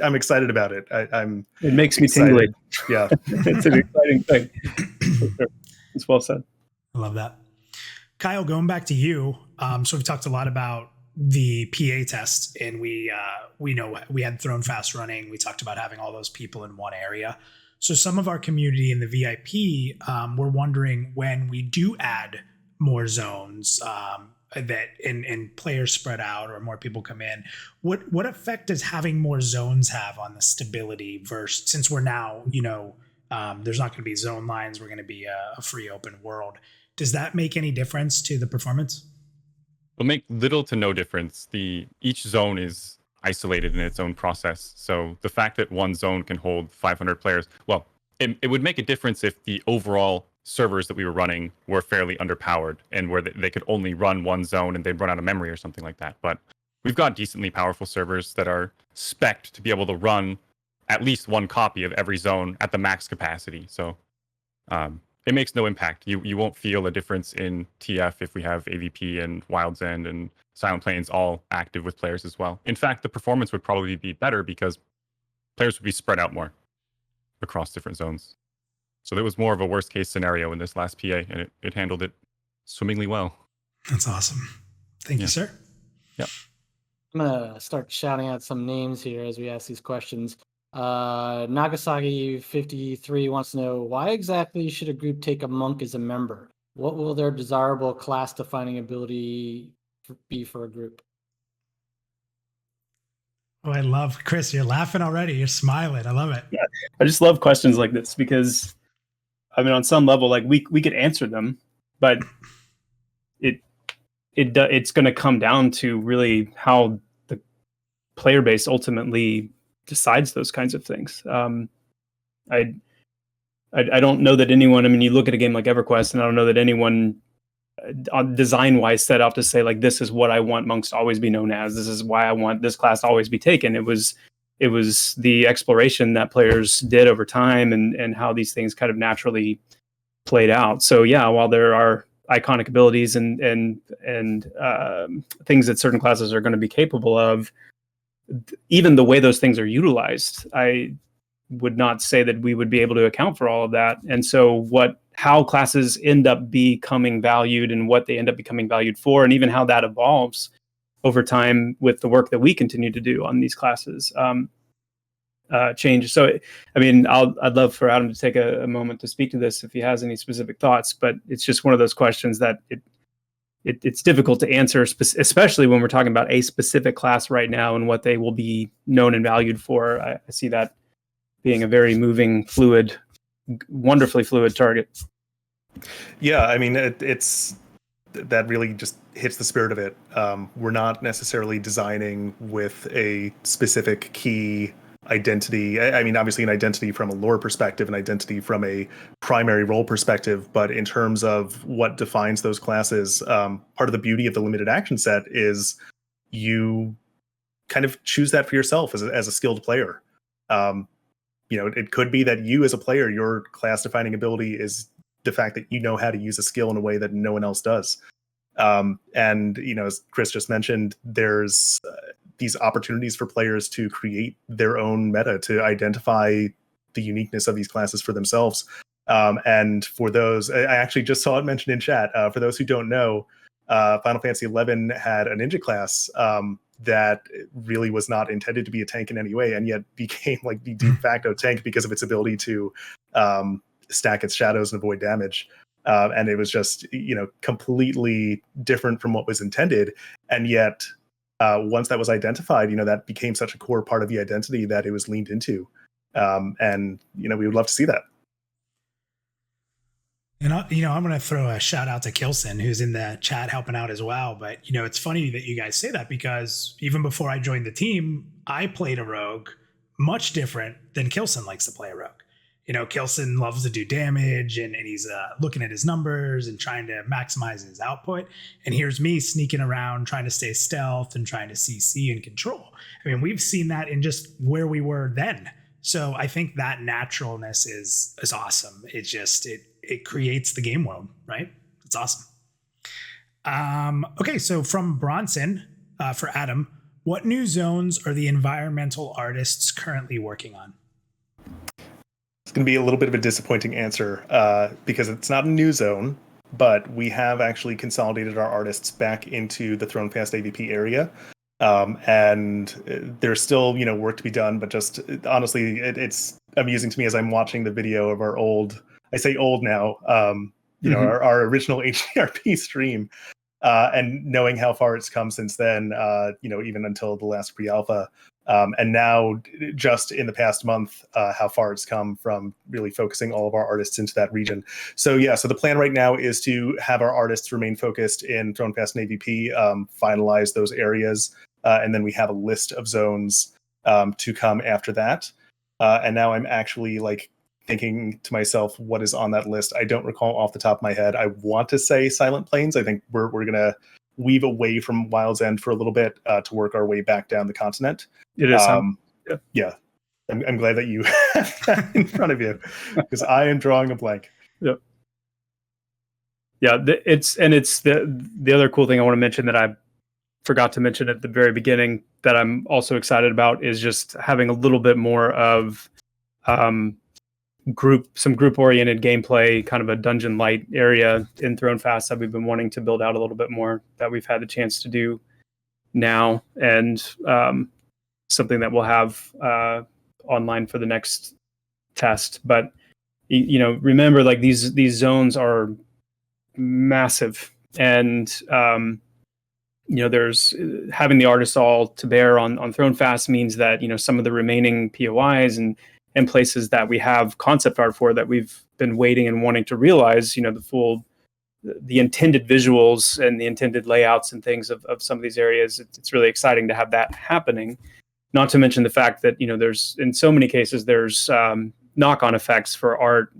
I'm excited about it. It makes me tingly. Yeah, it's an exciting thing. Sure. It's well said. I love that. Kyle, going back to you. So we've talked a lot about the PA test, and we know we had Throne Fast running. We talked about having all those people in one area. So some of our community in the VIP were wondering, when we do add more zones that and players spread out or more people come in, what effect does having more zones have on the stability versus, since we're now, you know, there's not going to be zone lines, we're going to be a free open world. Does that make any difference to the performance? It'll make little to no difference. Each zone is isolated in its own process. So the fact that one zone can hold 500 players, well, it would make a difference if the overall servers that we were running were fairly underpowered and where they could only run one zone and they'd run out of memory or something like that. But we've got decently powerful servers that are spec'd to be able to run at least one copy of every zone at the max capacity. So it makes no impact. You won't feel a difference in TF if we have AVP and Wild's End and Silent Plains all active with players as well. In fact, the performance would probably be better because players would be spread out more across different zones. So there was more of a worst case scenario in this last PA, and it handled it swimmingly well. That's awesome. Thank you, sir. Yep. I'm going to start shouting out some names here as we ask these questions. Nagasaki 53 wants to know, why exactly should a group take a monk as a member? What will their desirable class defining ability be for a group? Oh, I love, Chris, you're laughing already. You're smiling. I love it. Yeah, I just love questions like this because, I mean, on some level, like we could answer them, but it's going to come down to really how the player base ultimately decides those kinds of things. I don't know that anyone, I mean, you look at a game like EverQuest, and I don't know that anyone design-wise set out to say, like, this is what I want monks to always be known as. This is why I want this class to always be taken. It was the exploration that players did over time and how these things kind of naturally played out. So yeah, while there are iconic abilities and things that certain classes are going to be capable of, even the way those things are utilized, I would not say that we would be able to account for all of that. And so how classes end up becoming valued and what they end up becoming valued for, and even how that evolves over time with the work that we continue to do on these classes. change. So, I mean, I'd love for Adam to take a moment to speak to this if he has any specific thoughts. But it's just one of those questions that it's difficult to answer, especially when we're talking about a specific class right now and what they will be known and valued for. I see that being a very moving, fluid, wonderfully fluid target. Yeah, I mean, it's that really just hits the spirit of it. We're not necessarily designing with a specific key identity. I mean, obviously an identity from a lore perspective, an identity from a primary role perspective, but in terms of what defines those classes, part of the beauty of the limited action set is you kind of choose that for yourself as a skilled player. It could be that you as a player, your class defining ability is the fact that you know how to use a skill in a way that no one else does. And as Chris just mentioned, there's these opportunities for players to create their own meta, to identify the uniqueness of these classes for themselves. And for those, I actually just saw it mentioned in chat. For those who don't know, Final Fantasy XI had a ninja class that really was not intended to be a tank in any way, and yet became like the de facto tank because of its ability to stack its shadows and avoid damage. And it was just, completely different from what was intended. And yet, once that was identified, that became such a core part of the identity that it was leaned into. And we would love to see that. And, I'm going to throw a shout out to Kilson, who's in the chat helping out as well. But, it's funny that you guys say that, because even before I joined the team, I played a rogue much different than Kilson likes to play a rogue. Kilson loves to do damage, and he's looking at his numbers and trying to maximize his output. And here's me sneaking around, trying to stay stealth and trying to CC and control. I mean, we've seen that in just where we were then. So I think that naturalness is awesome. It creates the game world, right? It's awesome. Okay, so from Bronson, for Adam, what new zones are the environmental artists currently working on? It's going to be a little bit of a disappointing answer because it's not a new zone, but we have actually consolidated our artists back into the Thronefast AVP area. And there's still, work to be done, but just honestly, it's amusing to me as I'm watching the video of our old, I say old now, our original HDRP stream, and knowing how far it's come since then, even until the last pre-alpha. And now, just in the past month, how far it's come from really focusing all of our artists into that region. So the plan right now is to have our artists remain focused in Thronefast and AVP, finalize those areas, and then we have a list of zones to come after that. And now I'm actually thinking to myself, what is on that list? I don't recall off the top of my head. I want to say Silent Plains. I think we're gonna weave away from Wild's End for a little bit to work our way back down the continent. It is. Yeah. I'm glad that you have that in front of you, because I am drawing a blank. Yep. Yeah, it's the other cool thing I want to mention that I forgot to mention at the very beginning that I'm also excited about is just having a little bit more of group oriented gameplay, kind of a dungeon light area in Thronefast that we've been wanting to build out a little bit more, that we've had the chance to do now, and something that we'll have online for the next test. But remember, these zones are massive, and there's having the artists all to bear on Thronefast means that some of the remaining POIs and places that we have concept art for, that we've been waiting and wanting to realize, the intended visuals and the intended layouts and things of some of these areas. It's really exciting to have that happening. Not to mention the fact that, there's, in so many cases, there's knock-on effects for art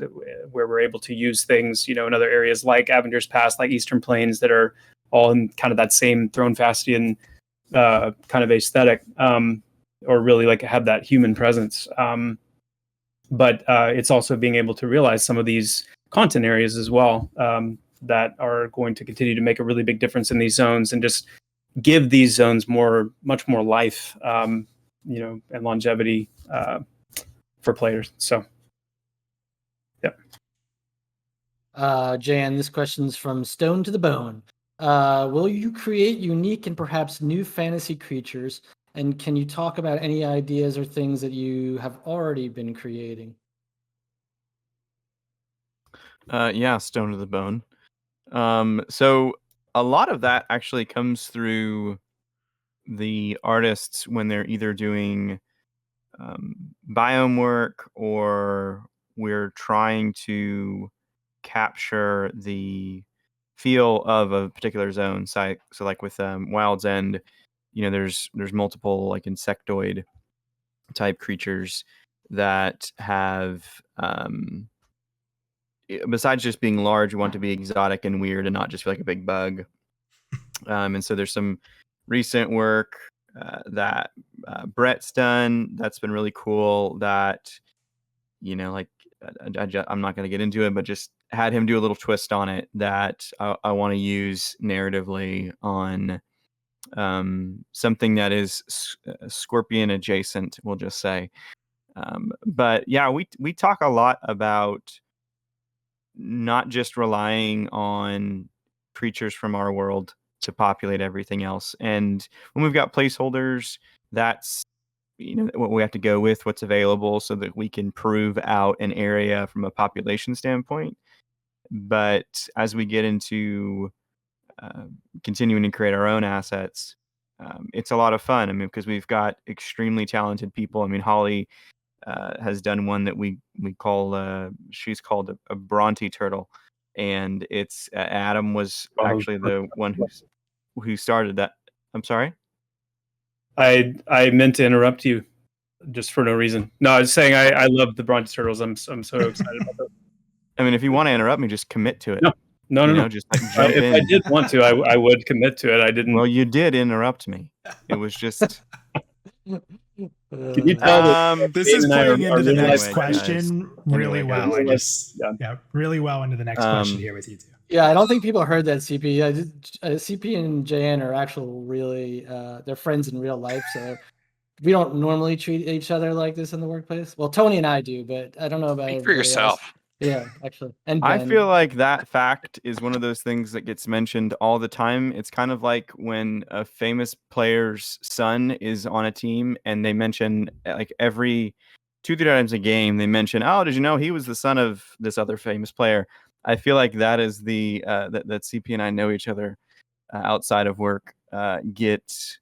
where we're able to use things, in other areas like Avenger's Pass, like Eastern Plains, that are all in kind of that same Thronefastian kind of aesthetic, or really have that human presence. But it's also being able to realize some of these content areas as well, that are going to continue to make a really big difference in these zones and just give these zones much more life, and longevity for players. So, yeah. Jan, this question's from Stone to the Bone. Will you create unique and perhaps new fantasy creatures And can you talk about any ideas or things that you have already been creating? Yeah, stone to the bone. So a lot of that actually comes through the artists when they're either doing biome work, or we're trying to capture the feel of a particular zone. So like with Wild's End, there's multiple like insectoid type creatures that have besides just being large, we want to be exotic and weird and not just feel like a big bug. And so there's some recent work that Brett's done that's been really cool, that like I'm not going to get into it, but just had him do a little twist on it that I want to use narratively on something that is scorpion adjacent, we'll just say. But yeah, we talk a lot about not just relying on creatures from our world to populate everything else. And when we've got placeholders, that's what we have to go with, what's available, so that we can prove out an area from a population standpoint. But as we get into continuing to create our own assets, it's a lot of fun. I mean, because we've got extremely talented people. I mean, Holly has done one that we call she's called a Bronte turtle, and it's Adam was actually the one who started that. I'm sorry. I meant to interrupt you just for no reason. No, I was saying I love the Bronte turtles. I'm so excited about them. I mean, if you want to interrupt me, just commit to it. No. Just like jump if in. I did want to, I would commit to it. I didn't. Well, you did interrupt me. It was just. Can you tell this is playing into the next anyway, question really well. guys. Really well into the next question here with you two. Yeah, I don't think people heard that CP. CP and JN are actual really, they're friends in real life. So we don't normally treat each other like this in the workplace. Well, Tony and I do, but I don't know about Speak for everybody yourself. else. Yeah, actually. And I Ben. feel like that fact is one of those things that gets mentioned all the time. It's kind of like when a famous player's son is on a team and they mention, like, every 2-3 times a game, they mention, oh, did you know he was the son of this other famous player? I feel like that is the that CP and I know each other outside of work gets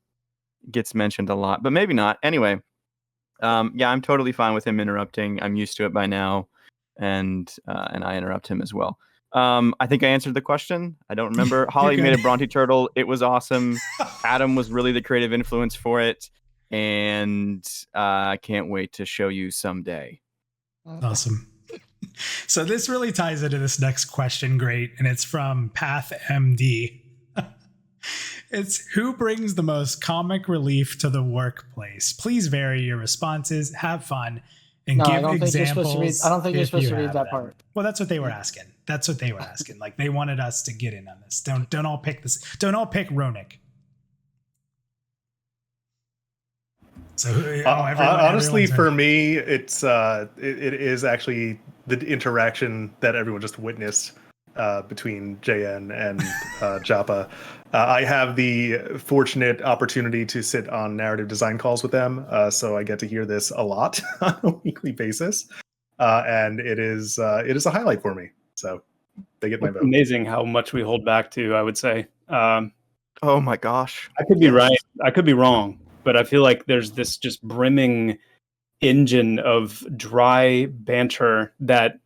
mentioned a lot, but maybe not. Anyway, yeah, I'm totally fine with him interrupting. I'm used to it by now. And I interrupt him as well. I think I answered the question. I don't remember. Holly made a Bronte turtle. It was awesome. Adam was really the creative influence for it, and I can't wait to show you someday. Awesome. So this really ties into this next question, great, and it's from Path MD. It's, who brings the most comic relief to the workplace? Please vary your responses. Have fun. And No, give I don't think you're supposed to read. examples I don't think you're if supposed you to read have that them. part. Well, that's what they were asking. Like, they wanted us to get in on this. Don't all pick this. Don't all pick Ronick. So honestly, for me, it's it is actually the interaction that everyone just witnessed between JN and Japa. I have the fortunate opportunity to sit on narrative design calls with them, so I get to hear this a lot on a weekly basis, and it is a highlight for me. So they get my vote. Amazing how much we hold back to, I would say. Oh my gosh. I could be right. I could be wrong, but I feel like there's this just brimming engine of dry banter that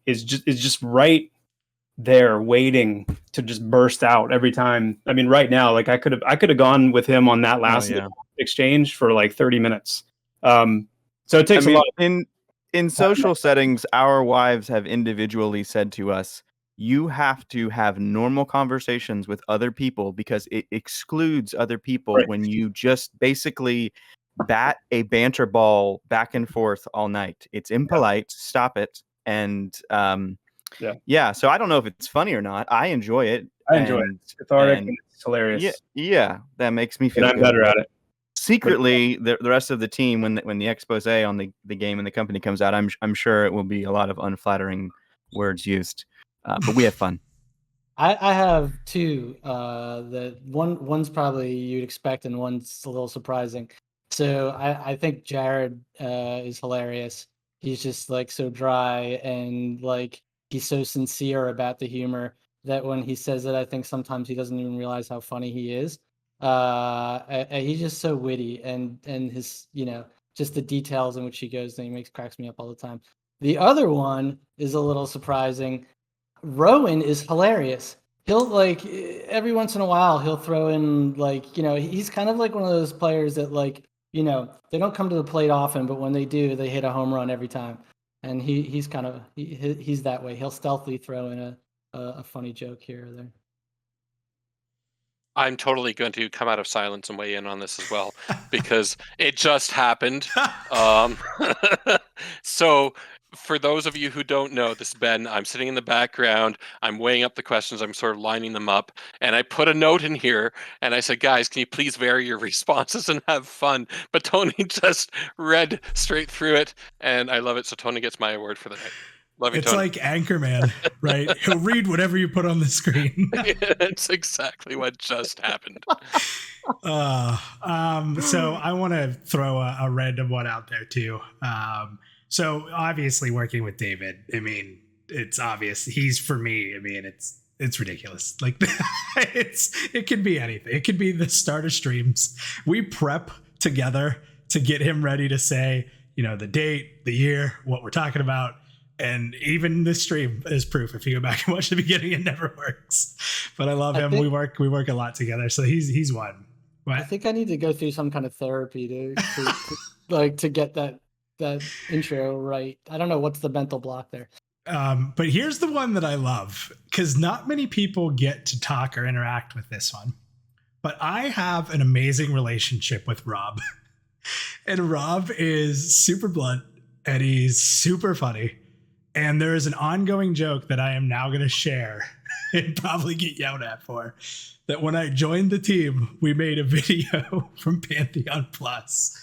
is just right there waiting to just burst out every time. I mean, right now, like I could have gone with him on that last exchange for like 30 minutes. So it takes a lot. In social settings, our wives have individually said to us, you have to have normal conversations with other people because it excludes other people when you just basically bat a banter ball back and forth all night. It's impolite. Stop it. And so I don't know if it's funny or not. I enjoy it. I enjoy it. It's cathartic and it's hilarious. Yeah, that makes me feel good. I'm better at it. Secretly, the rest of the team, when the expose on the game and the company comes out, I'm sure it will be a lot of unflattering words used. But we have fun. I have two. That one's probably you'd expect, and one's a little surprising. So I think Jared is hilarious. He's just like so dry and like he's so sincere about the humor that when he says it, I think sometimes he doesn't even realize how funny he is. He's just so witty and his just the details in which he goes and he cracks me up all the time. The other one is a little surprising. Rowan is hilarious. He'll like every once in a while he'll throw in like he's kind of like one of those players that like they don't come to the plate often, but when they do, they hit a home run every time. And he's kind of he's that way. He'll stealthily throw in a funny joke here or there. I'm totally going to come out of silence and weigh in on this as well because it just happened. So for those of you who don't know, this is Ben. I'm sitting in the background. I'm weighing up the questions. I'm sort of lining them up. And I put a note in here and I said, guys, can you please vary your responses and have fun? But Tony just read straight through it. And I love it. So Tony gets my award for the night. Love you, it's Tony. like Anchorman, right? He'll read whatever you put on the screen. It's exactly what just happened. So I want to throw a random one out there too. So obviously working with David, I mean, it's obvious he's for me. I mean, it's ridiculous. Like it could be anything. It could be the start of streams. We prep together to get him ready to say, the date, the year, what we're talking about. And even this stream is proof. If you go back and watch the beginning, it never works. But I love him. We work a lot together. So he's one. What? I think I need to go through some kind of therapy to get that intro right. I don't know what's the mental block there. But here's the one that I love because not many people get to talk or interact with this one. But I have an amazing relationship with Rob. And Rob is super blunt and he's super funny. And there is an ongoing joke that I am now going to share and probably get yelled at for. That when I joined the team, we made a video from Pantheon Plus.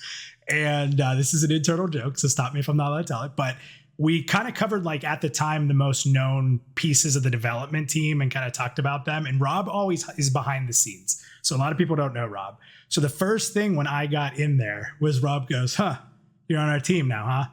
And this is an internal joke, so stop me if I'm not allowed to tell it. But we kind of covered, like, at the time, the most known pieces of the development team and kind of talked about them. And Rob always is behind the scenes. So a lot of people don't know Rob. So the first thing when I got in there was Rob goes, you're on our team now, huh?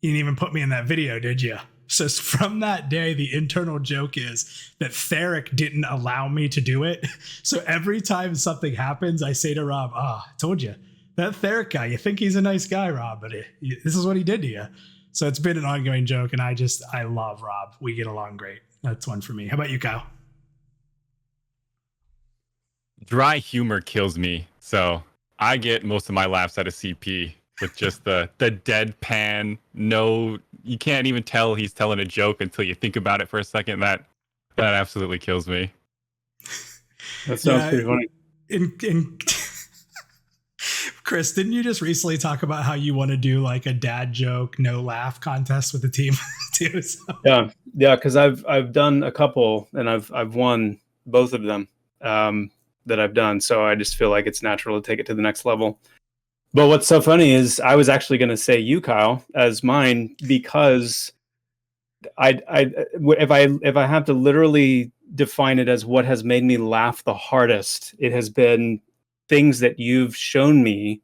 You didn't even put me in that video, did you? So from that day, the internal joke is that Theric didn't allow me to do it. So every time something happens, I say to Rob, I told you, that Theric guy, you think he's a nice guy, Rob, but this is what he did to you. So it's been an ongoing joke, and I love Rob. We get along great. That's one for me. How about you, Kyle? Dry humor kills me. So I get most of my laughs out of CP. With just the deadpan, no, you can't even tell he's telling a joke until you think about it for a second. That absolutely kills me. That sounds pretty funny. Chris, didn't you just recently talk about how you want to do like a dad joke, no laugh contest with the team too? So. Yeah, because I've done a couple and I've won both of them that I've done. So I just feel like it's natural to take it to the next level. But what's so funny is I was actually going to say you, Kyle, as mine because if I have to literally define it as what has made me laugh the hardest, it has been things that you've shown me,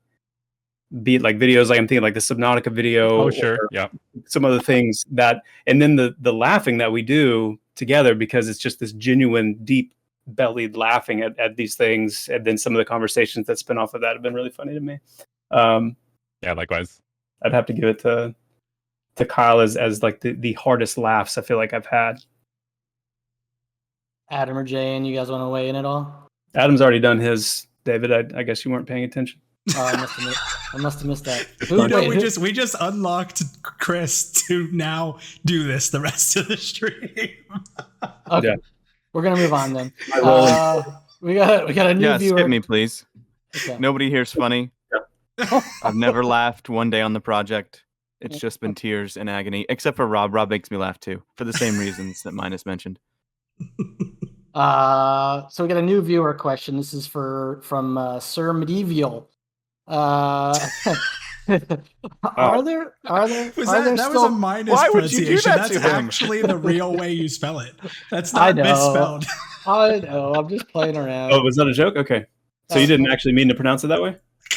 be it like videos, like I'm thinking like the Subnautica video. Oh, sure. Yeah. Some other things that, and then the laughing that we do together because it's just this genuine, deep bellied laughing at these things. And then some of the conversations that spin off of that have been really funny to me. Yeah, likewise. I'd have to give it to Kyle as like the hardest laughs I feel like I've had. Adam or Jay, and you guys want to weigh in at all? Adam's already done his. David, I guess you weren't paying attention. I must have missed that. We just unlocked Chris to now do this the rest of the stream. Okay, yeah. We're gonna move on then. We got a new viewer. Skip me, please. Okay. Nobody here's funny. I've never laughed one day on the project. It's just been tears and agony, except for Rob. Rob makes me laugh too, for the same reasons that Minus mentioned. So we got a new viewer question. This is from Sir Medieval. Are there that was a minus Why would you do pronunciation? that to That's him? actually the real way you spell it. That's not misspelled. I know. I'm just playing around. Oh, was that a joke? Okay. So you didn't actually mean to pronounce it that way?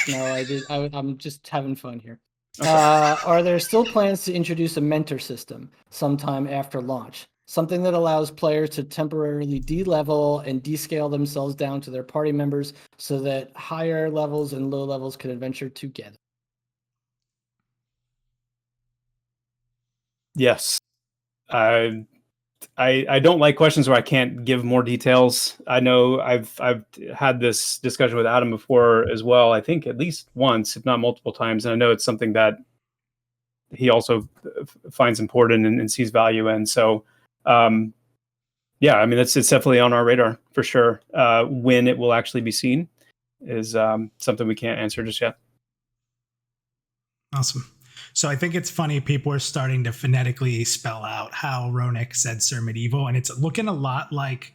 No, I did. I'm just having fun here. Okay. Are there still plans to introduce a mentor system sometime after launch? Something that allows players to temporarily de-level and descale themselves down to their party members so that higher levels and low levels can adventure together. Yes. I don't like questions where I can't give more details. I know I've had this discussion with Adam before as well. I think at least once, if not multiple times. And I know it's something that he also finds important and sees value in. So, yeah, I mean, it's definitely on our radar for sure. When it will actually be seen is something we can't answer just yet. Awesome. So I think it's funny people are starting to phonetically spell out how Ronick said Sir Medieval, and it's looking a lot like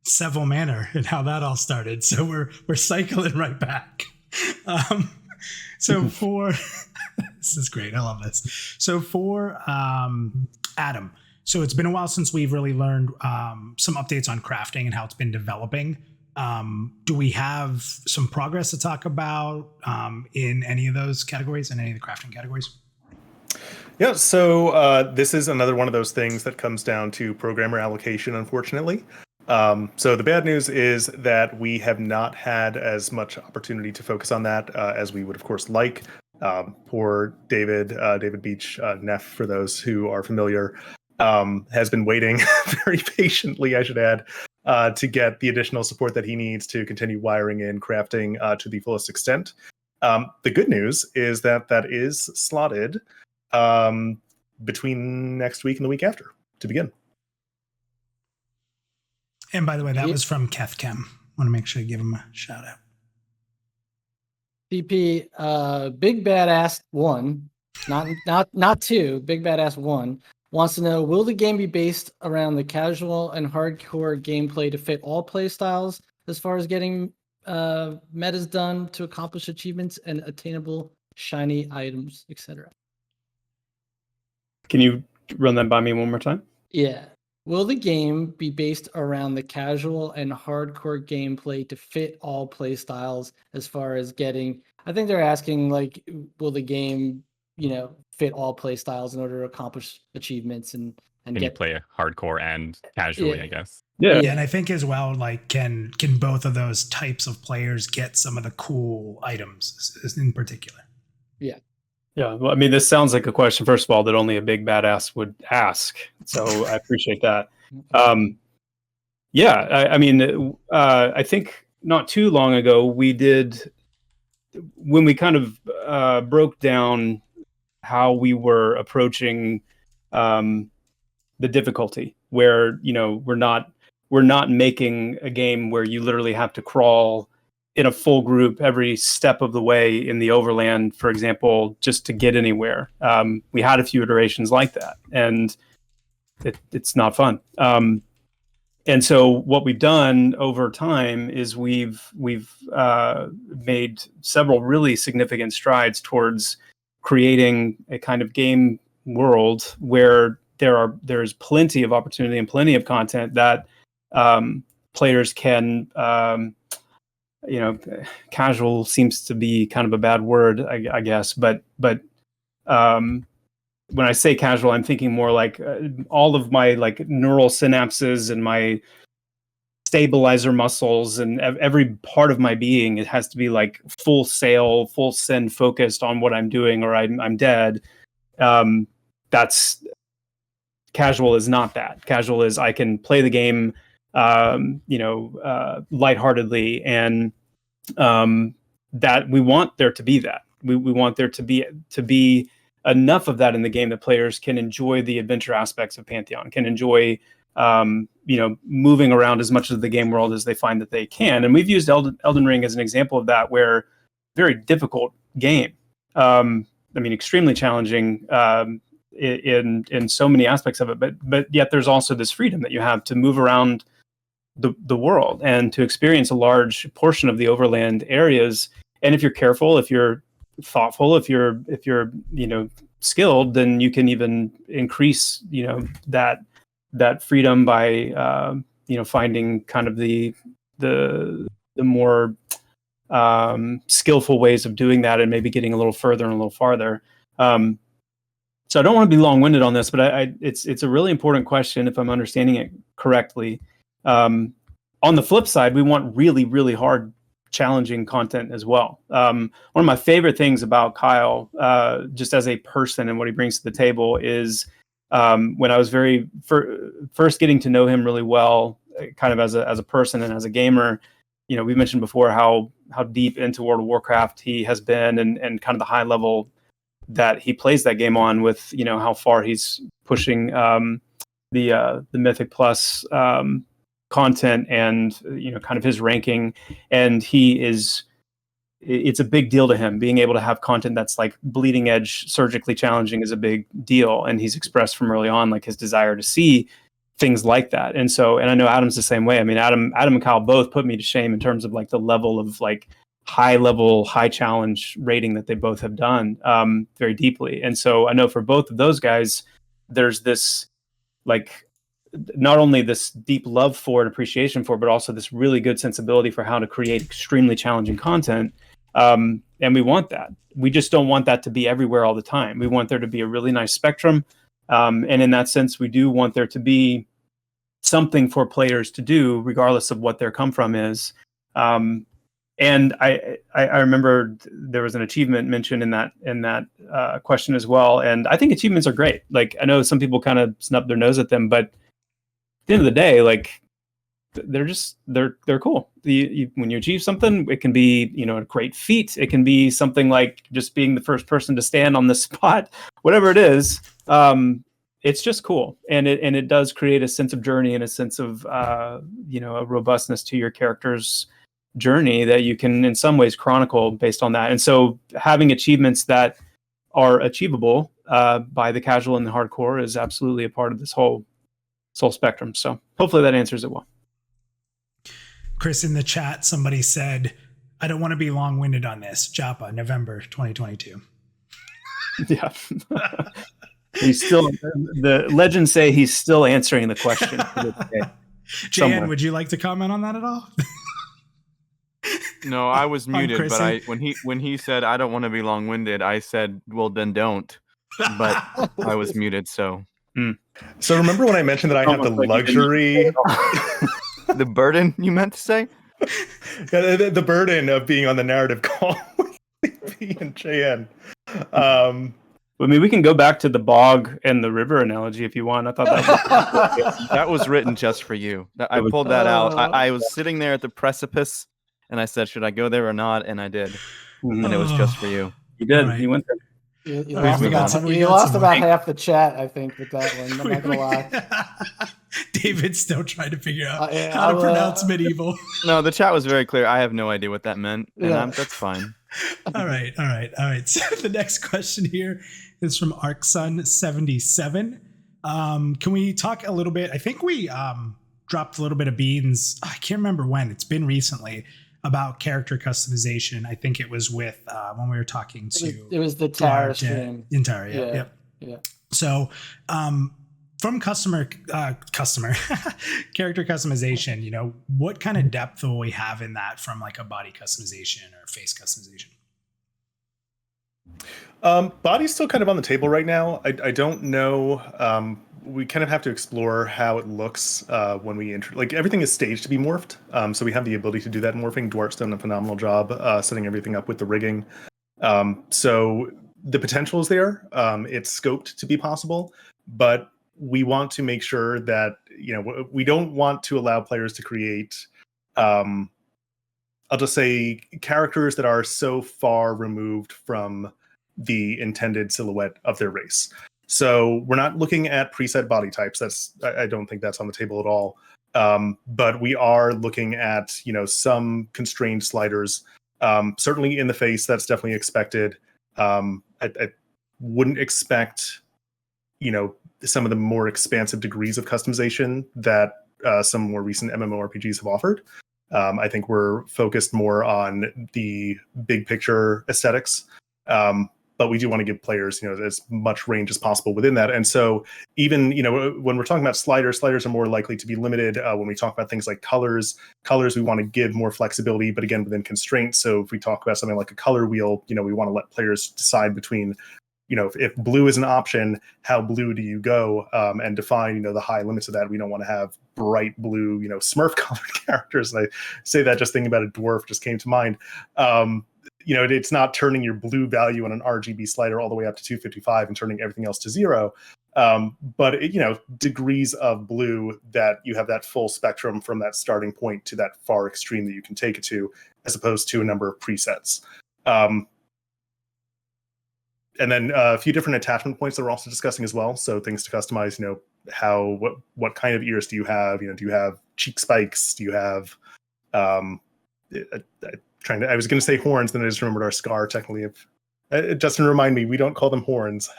Seville Manor and how that all started. So we're cycling right back. So for this is great. I love this. So for Adam, so it's been a while since we've really learned some updates on crafting and how it's been developing. Do we have some progress to talk about in any of those categories, in any of the crafting categories? Yeah, so this is another one of those things that comes down to programmer allocation, unfortunately. So the bad news is that we have not had as much opportunity to focus on that as we would, of course, like. Poor David Beach, Neff, for those who are familiar, has been waiting very patiently, I should add, to get the additional support that he needs to continue wiring in crafting to the fullest extent. The good news is that is slotted between next week and the week after to begin. And by the way, that was from KethChem. Want to make sure you give him a shout out. CP, Big Badass 1, not 2, Big Badass 1 wants to know, will the game be based around the casual and hardcore gameplay to fit all play styles as far as getting metas done to accomplish achievements and attainable shiny items, etc.? Can you run that by me one more time? Yeah. Will the game be based around the casual and hardcore gameplay to fit all play styles as far as getting, I think they're asking, like, will the game, fit all play styles in order to accomplish achievements and Can get you play hardcore and casually, I guess? Yeah. Yeah, and I think as well, like, can both of those types of players get some of the cool items in particular? Yeah, well, I mean, this sounds like a question, first of all, that only a big badass would ask. So I appreciate that. I think not too long ago, when we kind of broke down how we were approaching the difficulty, where, we're not making a game where you literally have to crawl in a full group every step of the way in the overland, for example, just to get anywhere. We had a few iterations like that, and it's not fun. And so what we've done over time is we've made several really significant strides towards creating a kind of game world where there's plenty of opportunity and plenty of content that players can casual seems to be kind of a bad word, I guess, but when I say casual, I'm thinking more like all of my like neural synapses and my stabilizer muscles and every part of my being, it has to be like full sail, full send focused on what I'm doing, or I'm dead. That's casual is not that. Casual is I can play the game lightheartedly, and that we want there to be that. We want there to be enough of that in the game that players can enjoy the adventure aspects of Pantheon, can enjoy moving around as much of the game world as they find that they can. And we've used Elden Ring as an example of that, where very difficult game. Extremely challenging in so many aspects of it, but yet there's also this freedom that you have to move around the world and to experience a large portion of the overland areas. And if you're careful, if you're thoughtful, if you're skilled, then you can even increase that freedom by finding kind of the more skillful ways of doing that, and maybe getting a little further and a little farther. So I don't want to be long-winded on this, but it's a really important question if I'm understanding it correctly. On the flip side, we want really, really hard, challenging content as well. One of my favorite things about Kyle, just as a person and what he brings to the table, is when I was first getting to know him really well, kind of as a person and as a gamer. We mentioned before how deep into World of Warcraft he has been, and kind of the high level that he plays that game on, with how far he's pushing the Mythic Plus content, and kind of his ranking. And it's a big deal to him. Being able to have content that's like bleeding edge, surgically challenging is a big deal, and he's expressed from early on like his desire to see things like that. And I know Adam's the same way. I mean, Adam and Kyle both put me to shame in terms of like the level of like high challenge rating that they both have done very deeply. And so I know for both of those guys, there's this like not only this deep love for and appreciation for, but also this really good sensibility for how to create extremely challenging content. And we want that. We just don't want that to be everywhere all the time. We want there to be a really nice spectrum. And in that sense, we do want there to be something for players to do, regardless of what their come from is. And I remember there was an achievement mentioned in that question as well. And I think achievements are great. Like, I know some people kind of snub their nose at them, but at the end of the day, like, they're cool. When you achieve something, it can be a great feat. It can be something like just being the first person to stand on the spot, whatever it is. It's just cool, and it does create a sense of journey and a sense of a robustness to your character's journey that you can in some ways chronicle based on that. And so having achievements that are achievable by the casual and the hardcore is absolutely a part of this whole spectrum. So hopefully that answers it well. Chris, in the chat, somebody said, I don't want to be long-winded on this. Japa, November 2022. Yeah. He's still, the legends say he's still answering the question. JN, would you like to comment on that at all? No, I was muted, but when he said I don't want to be long-winded, I said, well, then don't. But I was muted, so. So remember when I mentioned that I have the luxury, the burden you meant to say? Yeah, the burden of being on the narrative call with CP and JN. I mean, we can go back to the bog and the river analogy if you want. I thought that was written just for you. I pulled that out. I was sitting there at the precipice, and I said, should I go there or not? And I did. And it was just for you. You did. Right. You went there. You lost about half the chat, I think, with that one. I'm not gonna lie. David's still trying to figure out how to pronounce medieval. No, the chat was very clear. I have no idea what that meant, and that's fine. All right. So the next question here is from ArcSun77. Can we talk a little bit? I think we dropped a little bit of beans. I can't remember when. It's been recently. About character customization. I think it was with when we were talking to it was the Tara stream. In Tara, yeah. So from customer character customization, what kind of depth will we have in that from like a body customization or face customization? Body's still kind of on the table right now. I don't know. We kind of have to explore how it looks when we enter. Like, everything is staged to be morphed, so we have the ability to do that morphing. Dwarf's done a phenomenal job setting everything up with the rigging. So the potential is there. It's scoped to be possible, but we want to make sure that we don't want to allow players to create. I'll just say characters that are so far removed from the intended silhouette of their race. So we're not looking at preset body types. I don't think that's on the table at all. But we are looking at some constrained sliders. Certainly in the face, that's definitely expected. I wouldn't expect some of the more expansive degrees of customization that some more recent MMORPGs have offered. I think we're focused more on the big picture aesthetics. but we do want to give players, as much range as possible within that. And so even, when we're talking about sliders are more likely to be limited. When we talk about things like colors, we want to give more flexibility, but again, within constraints. So if we talk about something like a color wheel, we want to let players decide between, if blue is an option, how blue do you go, and define, the high limits of that. We don't want to have bright blue, Smurf colored characters. And I say that just thinking about a dwarf just came to mind. It's not turning your blue value on an RGB slider all the way up to 255 and turning everything else to 0. But degrees of blue that you have that full spectrum from that starting point to that far extreme that you can take it to, as opposed to a number of presets. And then a few different attachment points that we're also discussing as well. So things to customize, what kind of ears do you have? Do you have cheek spikes? Do you have, I was going to say horns, then I just remembered our scar technically. Justin, remind me, we don't call them horns.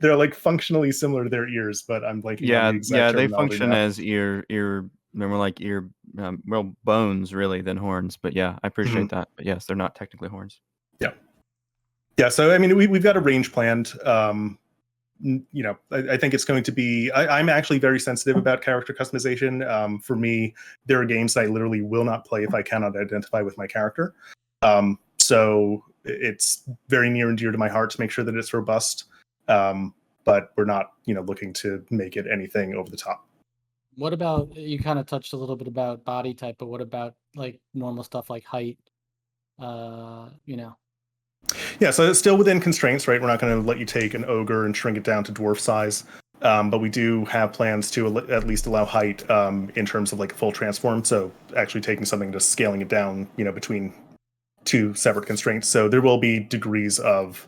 They're like functionally similar to their ears, but I'm blanking on the exact they terminology function now. as ear. They're more like ear, well, bones really than horns. But yeah, I appreciate that. But yes, they're not technically horns. Yeah. So I mean, we've got a range planned. I think it's going to be. I'm actually very sensitive about character customization. For me, there are games that I literally will not play if I cannot identify with my character. So it's very near and dear to my heart to make sure that it's robust. But we're not, looking to make it anything over the top. What about, you kind of touched a little bit about body type, but what about like normal stuff like height? Yeah, so it's still within constraints, right? We're not going to let you take an ogre and shrink it down to dwarf size. But we do have plans to at least allow height in terms of like a full transform. So actually taking something, just scaling it down, between two separate constraints. So there will be degrees of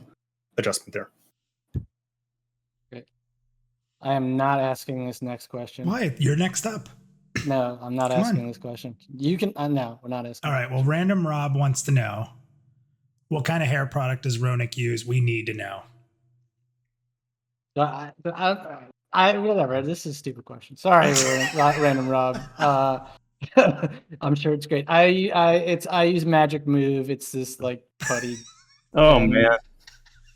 adjustment there. Great. I am not asking this next question. Why? You're next up. No, I'm not asking this question. You can. No, we're not asking. All right. Well, Random Rob wants to know, what kind of hair product does Ronick use? We need to know. Whatever. This is a stupid question. Sorry, Random Rob. I'm sure it's great. I use Magic Move. It's this like putty. Oh man.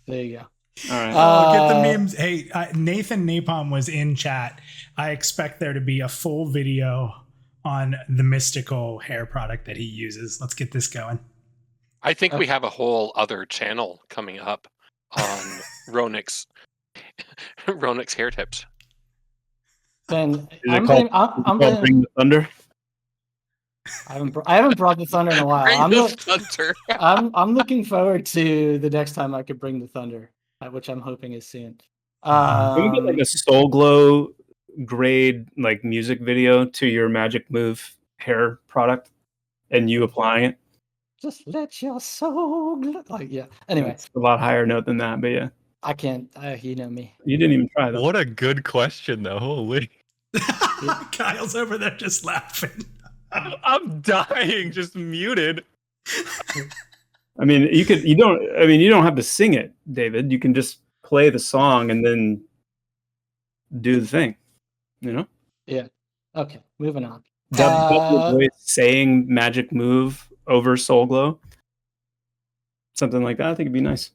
There you go. All right. Oh, get the memes. Hey, Nathan Napalm was in chat. I expect there to be a full video on the mystical hair product that he uses. Let's get this going. I think we have a whole other channel coming up on Ronick's hair tips. Then I'm bring the thunder. I haven't brought the thunder in a while. Thunder. I'm looking forward to the next time I could bring the thunder, which I'm hoping is soon. Can we get like a Soul Glow grade like music video to your Magic Move hair product and you applying it? Just let your soul like yeah. Anyway, it's a lot higher note than that, but yeah. I can't. You know me. You didn't even try though. What a good question, though. Holy. Kyle's over there just laughing. I'm dying, just muted. I mean, you don't have to sing it, David. You can just play the song and then do the thing, Yeah. Okay, moving on. Double voice saying Magic Move over Soul Glow. Something like that. I think it'd be nice.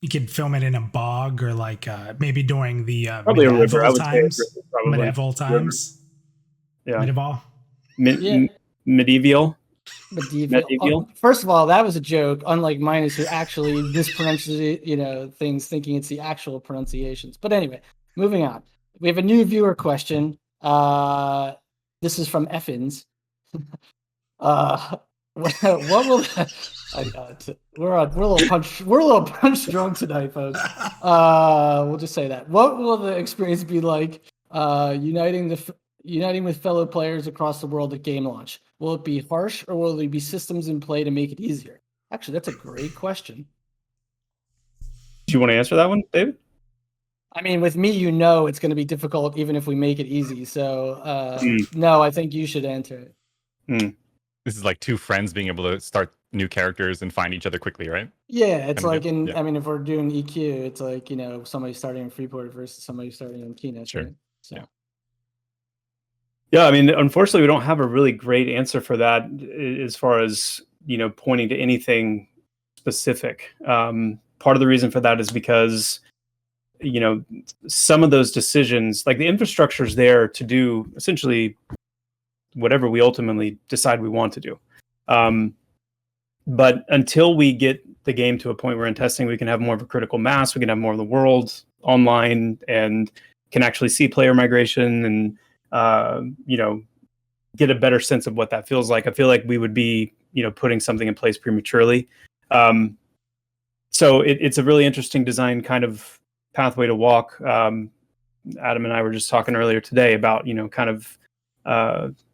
You could film it in a bog or like maybe during the probably a river. I would times. say river, probably. Medieval times. Yeah. Medieval. Medieval. First of all, that was a joke. Unlike Minus, who actually mispronounces things, thinking it's the actual pronunciations. But anyway, moving on. We have a new viewer question. This is from Effins. What will we're a little punch drunk tonight, folks. We'll just say that. What will the experience be like uniting with fellow players across the world at game launch? Will it be harsh, or will there be systems in play to make it easier? Actually, that's a great question. Do you want to answer that one, David? I mean, with me, it's going to be difficult even if we make it easy. So, no, I think you should answer it. This is like two friends being able to start new characters and find each other quickly, right? Yeah, it's like if we're doing EQ, it's like, somebody starting in Freeport versus somebody starting in Keynote. Sure. Right? So. Yeah, I mean, unfortunately, we don't have a really great answer for that as far as, pointing to anything specific. Part of the reason for that is because, some of those decisions, like the infrastructure is there to do essentially whatever we ultimately decide we want to do. But until we get the game to a point where in testing we can have more of a critical mass, we can have more of the world online and can actually see player migration and, get a better sense of what that feels like. I feel like we would be, putting something in place prematurely. So it's a really interesting design kind of pathway to walk. Adam and I were just talking earlier today about, kind of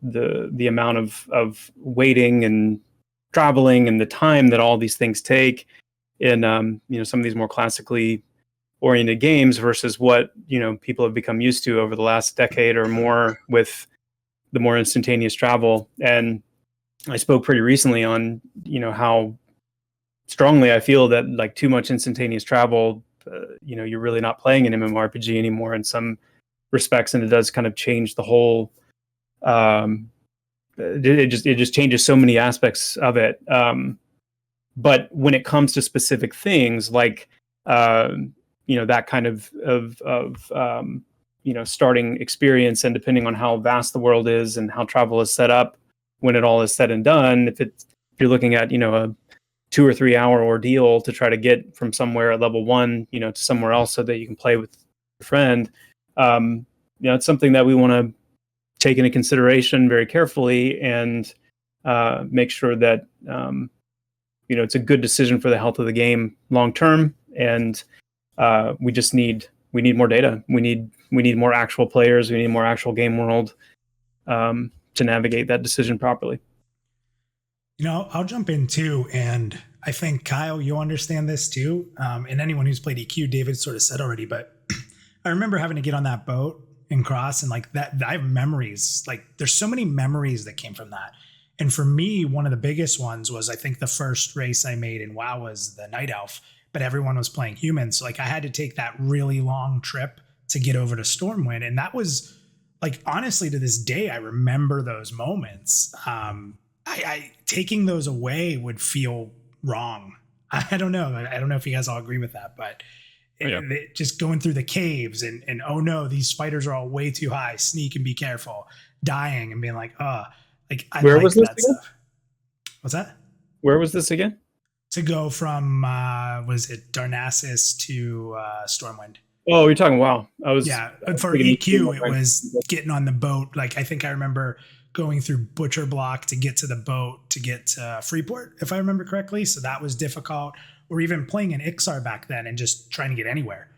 the amount of waiting and traveling and the time that all these things take in, some of these more classically oriented games versus what, people have become used to over the last decade or more with the more instantaneous travel. And I spoke pretty recently on, how strongly I feel that like too much instantaneous travel, you're really not playing an MMORPG anymore in some respects, and it does kind of change the whole. It just changes so many aspects of it. But when it comes to specific things like that kind of starting experience, and depending on how vast the world is and how travel is set up, when it all is said and done, if you're looking at a 2 or 3 hour ordeal to try to get from somewhere at level 1 to somewhere else so that you can play with your friend, it's something that we want to take into consideration very carefully and make sure that it's a good decision for the health of the game long term. And we need more data. We need more actual players. We need more actual game world to navigate that decision properly. I'll jump in too, and I think Kyle, you'll understand this too. And anyone who's played EQ, David sort of said already, but I remember having to get on that boat and cross, and like that, I have memories. Like there's so many memories that came from that. And for me, one of the biggest ones was, I think the first race I made in WoW was the Night Elf, but everyone was playing humans. So like I had to take that really long trip to get over to Stormwind. And that was like, honestly, to this day, I remember those moments. I taking those away would feel wrong. I don't know. I don't know if you guys all agree with that, but just going through the caves and oh no, these spiders are all way too high. Sneak and be careful. Dying and being like, I Where like was this that again? stuff. What's that? Where was this again? To go from was it Darnassus to Stormwind? Oh, you're talking WoW. For EQ, it was getting on the boat. Like I think I remember going through Butcher Block to get to the boat to get to Freeport, if I remember correctly. So that was difficult. Or even playing in Ixar back then and just trying to get anywhere.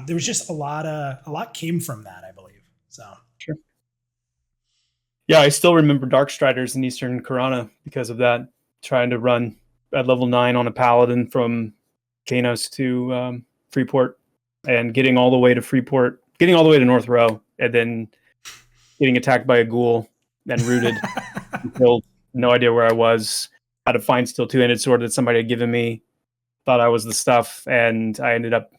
There was just a lot came from that, I believe. So sure. Yeah, I still remember Darkstriders in Eastern Karana because of that. Trying to run at level 9 on a paladin from Kanos to Freeport, and getting all the way to Freeport, getting all the way to North Row, and then getting attacked by a ghoul and rooted until no idea where I was. Had a fine steel 2-handed sword that somebody had given me. Thought I was the stuff, and I ended up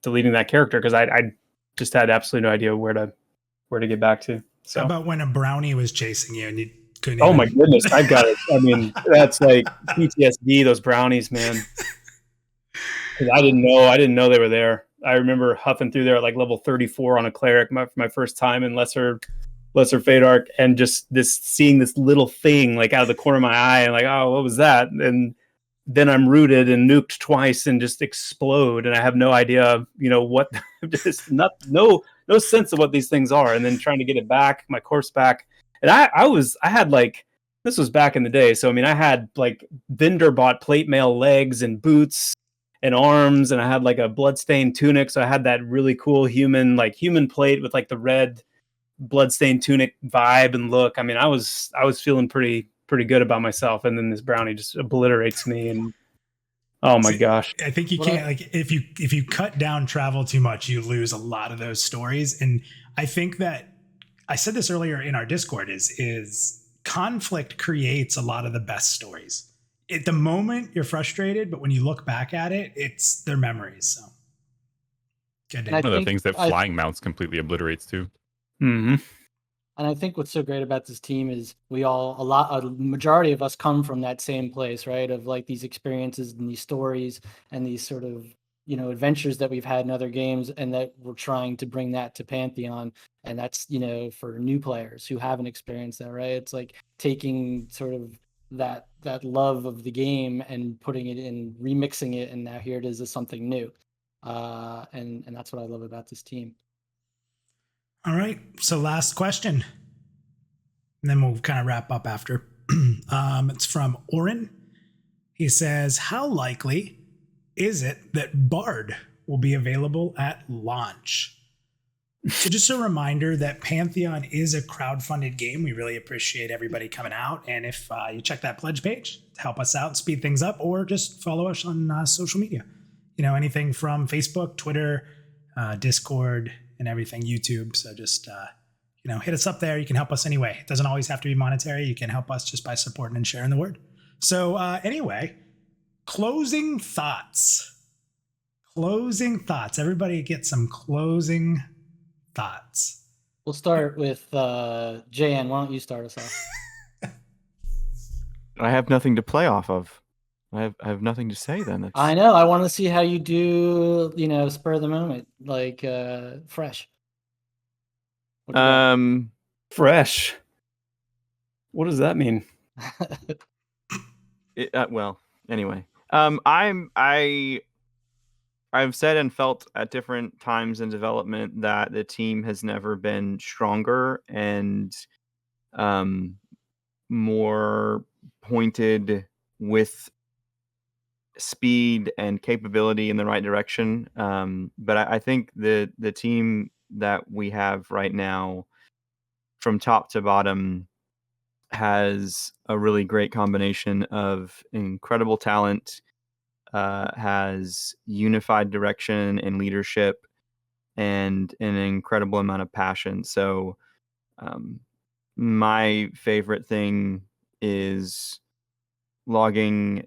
deleting that character because I just had absolutely no idea where to get back to. So how about when a brownie was chasing you and you couldn't? Oh my goodness, I got it. I mean, that's like PTSD. Those brownies, man. I didn't know they were there. I remember huffing through there at like level 34 on a cleric, my first time in Lesser Fate Arc, and just seeing this little thing like out of the corner of my eye, and like, oh, what was that? And then I'm rooted and nuked twice and just explode, and I have no idea, what, just no sense of what these things are, and then trying to get it back, my corpse back. And I had like, this was back in the day, so I mean, I had like vendor bought plate mail legs and boots and arms, and I had like a bloodstained tunic, so I had that really cool human plate with like the red bloodstained tunic vibe and look. I mean, I was feeling pretty good about myself, and then this brownie just obliterates me, and oh my gosh. I think you can't, like, if you cut down travel too much, you lose a lot of those stories. And I think that I said this earlier in our Discord is conflict creates a lot of the best stories. At the moment you're frustrated, but when you look back at it, it's their memories. So one of the things that flying mounts completely obliterates too. Mm-hmm. And I think what's so great about this team is a majority of us come from that same place, right? Of like these experiences and these stories and these sort of, adventures that we've had in other games, and that we're trying to bring that to Pantheon. And that's, for new players who haven't experienced that, right? It's like taking sort of that love of the game and putting it in, remixing it, and now here it is as something new. And that's what I love about this team. All right. So last question. And then we'll kind of wrap up after. It's from Oren. He says, how likely is it that Bard will be available at launch? So just a reminder that Pantheon is a crowdfunded game. We really appreciate everybody coming out. And if you check that pledge page to help us out, speed things up, or just follow us on social media. Anything from Facebook, Twitter, Discord, and everything, YouTube. So just, hit us up there. You can help us anyway. It doesn't always have to be monetary. You can help us just by supporting and sharing the word. So anyway, closing thoughts. Everybody get some closing thoughts. We'll start with JN. Why don't you start us off? I have nothing to play off of. I have nothing to say then. I know. I want to see how you do, spur of the moment, like fresh. Fresh. What does that mean? Well, anyway, I've said and felt at different times in development that the team has never been stronger and more pointed with speed and capability in the right direction. But I think the team that we have right now, from top to bottom, has a really great combination of incredible talent, has unified direction and leadership, and an incredible amount of passion. So my favorite thing is logging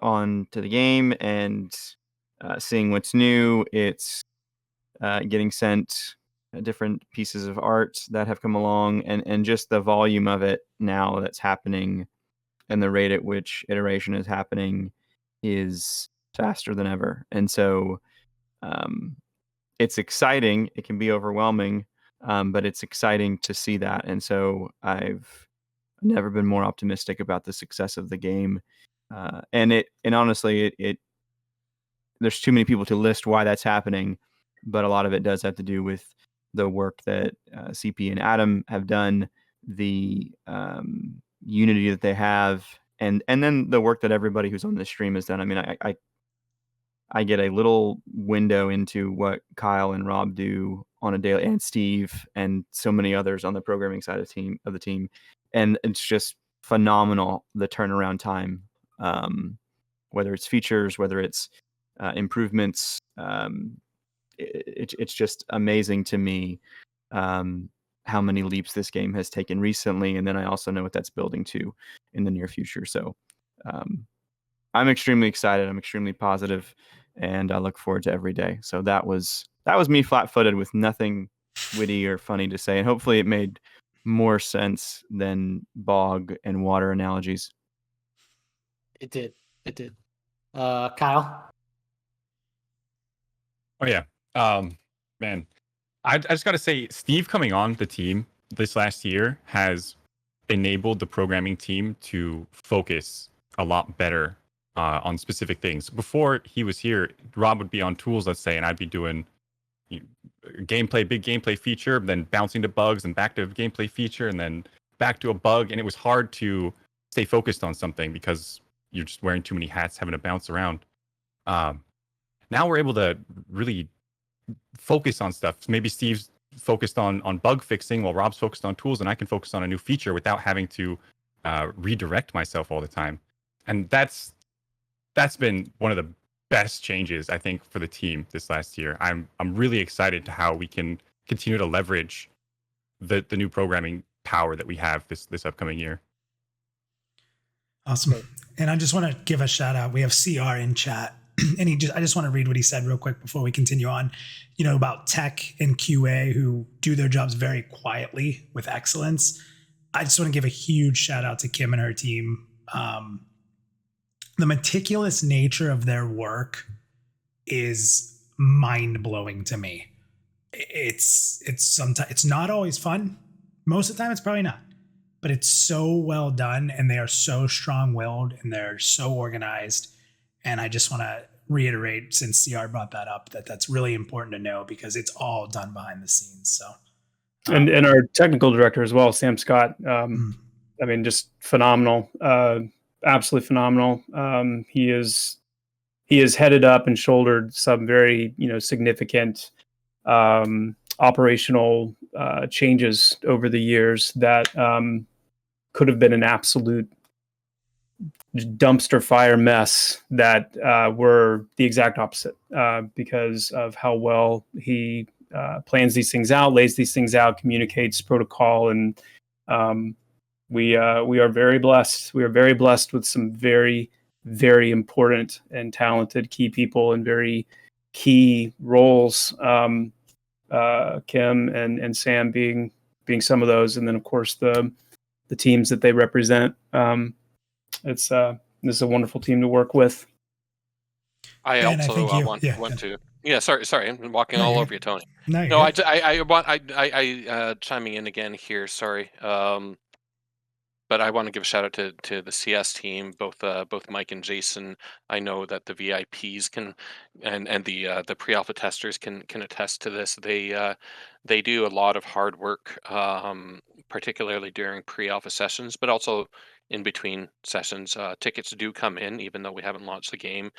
on to the game and seeing what's new. It's getting sent different pieces of art that have come along, and just the volume of it now that's happening and the rate at which iteration is happening is faster than ever. And so it's exciting. It can be overwhelming, but it's exciting to see that. And so I've never been more optimistic about the success of the game. And honestly, there's too many people to list why that's happening, but a lot of it does have to do with the work that CP and Adam have done, the unity that they have, and then the work that everybody who's on this stream has done. I mean, I get a little window into what Kyle and Rob do on a daily, and Steve and so many others on the programming side of the team, and it's just phenomenal, the turnaround time, whether it's features, whether it's improvements. It's just amazing to me how many leaps this game has taken recently, and then I also know what that's building to in the near future. So I'm extremely excited. I'm extremely positive, and I look forward to every day. So that was me flat-footed with nothing witty or funny to say, and hopefully it made more sense than bog and water analogies. It did. Kyle? Oh yeah. Man, I just got to say, Steve coming on the team this last year has enabled the programming team to focus a lot better on specific things. Before he was here, Rob would be on tools, let's say, and I'd be doing big gameplay feature, then bouncing to bugs and back to a gameplay feature, and then back to a bug. And it was hard to stay focused on something because you're just wearing too many hats, having to bounce around. Now we're able to really focus on stuff. Maybe Steve's focused on bug fixing while Rob's focused on tools, and I can focus on a new feature without having to redirect myself all the time. And that's been one of the best changes, I think, for the team this last year. I'm really excited to how we can continue to leverage the new programming power that we have this upcoming year. Awesome. And I just want to give a shout out. We have CR in chat. and I just want to read what he said real quick before we continue on, about tech and QA who do their jobs very quietly with excellence. I just want to give a huge shout out to Kim and her team. The meticulous nature of their work is mind blowing to me. It's sometimes it's not always fun. Most of the time it's probably not, but it's so well done, and they are so strong willed, and they're so organized. And I just want to reiterate, since CR brought that up, that's really important to know, because it's all done behind the scenes. So, and our technical director as well, Sam Scott. I mean, just phenomenal, absolutely phenomenal. He has headed up and shouldered some very significant operational changes over the years that could have been an absolute dumpster fire mess that were the exact opposite because of how well he plans these things out, lays these things out, communicates protocol, and we are very blessed. We are very blessed with some very, very important and talented key people in very key roles. Kim and Sam being some of those, and then of course the teams that they represent. This is a wonderful team to work with. I Ben, also think you- want yeah. to. Yeah, sorry, I'm walking No, all you're over you, Tony. No, No, I want chiming in again here. Sorry, but I want to give a shout out to the CS team, both Mike and Jason. I know that the VIPs can, and the pre-alpha testers can attest to this. They do a lot of hard work, particularly during pre-alpha sessions, but also in between sessions. Tickets do come in, even though we haven't launched the game.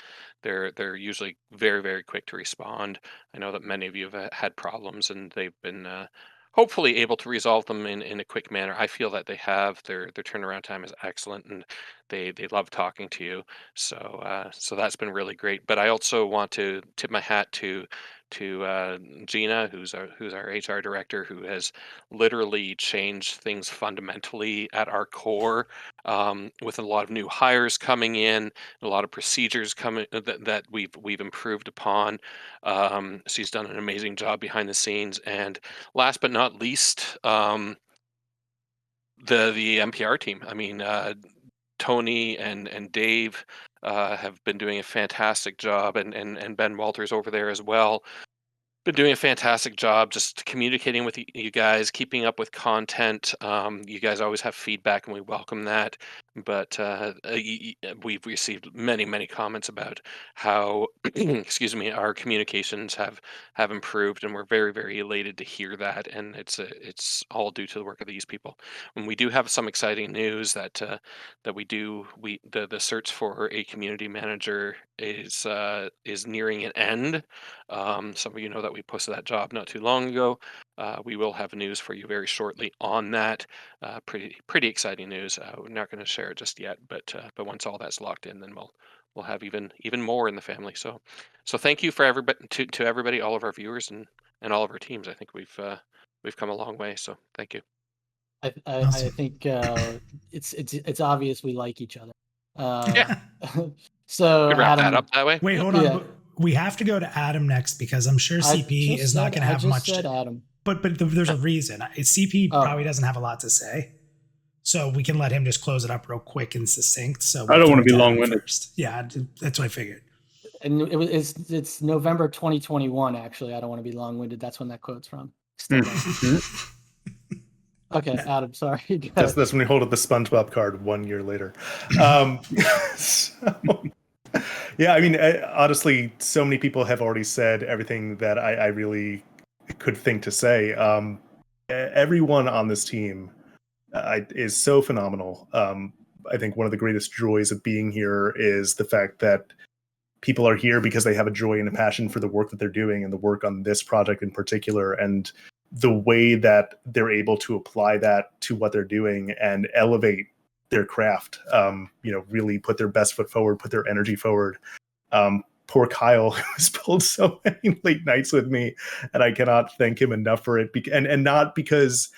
They're usually very, very quick to respond. I know that many of you have had problems, and they've been hopefully able to resolve them in a quick manner. I feel that they have. Their turnaround time is excellent, and they love talking to you. So that's been really great. But I also want to tip my hat to Gina, who's our HR director, who has literally changed things fundamentally at our core, with a lot of new hires coming in, a lot of procedures coming that we've improved upon. She's done an amazing job behind the scenes, and last but not least, the MPR team. I mean, Tony and Dave have been doing a fantastic job, and Ben Walters over there as well. Been doing a fantastic job just communicating with you guys, keeping up with content. You guys always have feedback, and we welcome that. But we've received many comments about how, excuse me, our communications have improved, and we're very elated to hear that. And it's all due to the work of these people. And we do have some exciting news that the search for a community manager is nearing an end. Some of you know that we posted that job not too long ago. We will have news for you very shortly on that. Pretty exciting news. We're not going to share it just yet, but once all that's locked in, then we'll have even more in the family. So thank you for everybody, to everybody, all of our viewers and all of our teams. I think we've come a long way. So thank you. I Awesome. think it's obvious we like each other. Yeah. So Could wrap that Adam, up that way. Wait, Yep. hold on. Yeah. but We have to go to Adam next, because I'm sure I CP just is not said- going to I have just much. said Adam. But there's a reason. CP Oh. probably doesn't have a lot to say, so we can let him just close it up real quick and succinct. So I don't we'll want to go be Adam long-winded. first. Yeah, that's what I figured. And it's November 2021. Actually, I don't want to be long-winded. That's when that quote's from. Still don't. Okay, Adam. Sorry. Go That's ahead. when we hold up the SpongeBob card 1 year later. So, yeah, I mean, honestly, so many people have already said everything that I really could think to say. Everyone on this team is so phenomenal. I think one of the greatest joys of being here is the fact that people are here because they have a joy and a passion for the work that they're doing, and the work on this project in particular, and the way that they're able to apply that to what they're doing and elevate their craft. Really put their best foot forward, put their energy forward. Poor Kyle, who's pulled so many late nights with me, and I cannot thank him enough for it. And not because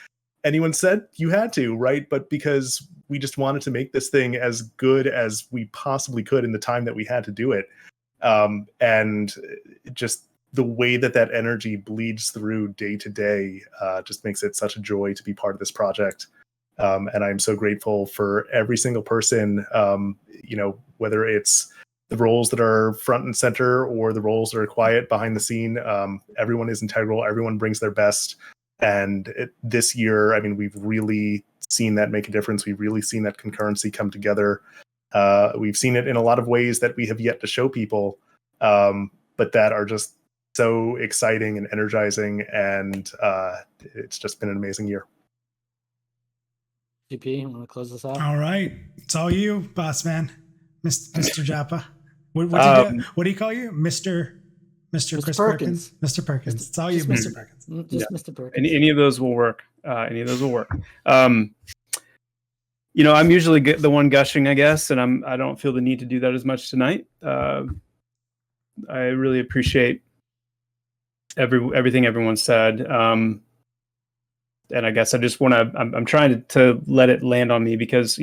anyone said you had to, right? But because we just wanted to make this thing as good as we possibly could in the time that we had to do it. And just the way that energy bleeds through day to day just makes it such a joy to be part of this project. And I'm so grateful for every single person, whether it's the roles that are front and center or the roles that are quiet behind the scene. Everyone is integral. Everyone brings their best. And this year, I mean, we've really seen that make a difference. We've really seen that concurrency come together. We've seen it in a lot of ways that we have yet to show people, but that are just so exciting and energizing. And it's just been an amazing year. GP, you want to close this out? All right. It's all you, boss man. Mr. Japa. What do you call you? Mr. Chris Perkins? Mr. Perkins. It's all you, Mr. Perkins. Just Mr. Perkins. Any of those will work. Any of those will work. I'm usually the one gushing, I guess, and I don't feel the need to do that as much tonight. I really appreciate everything everyone said. And I guess I just want to. I'm trying to let it land on me because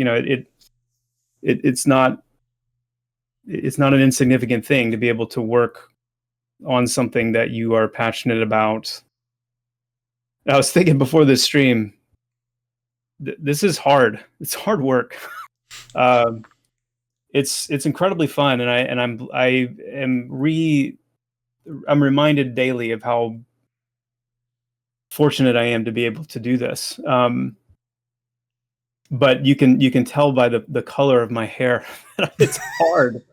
it's not an insignificant thing to be able to work on something that you are passionate about. I was thinking before this stream, this is hard. It's hard work. It's incredibly fun, and I'm reminded daily of how fortunate I am to be able to do this. But you can tell by the color of my hair that it's hard.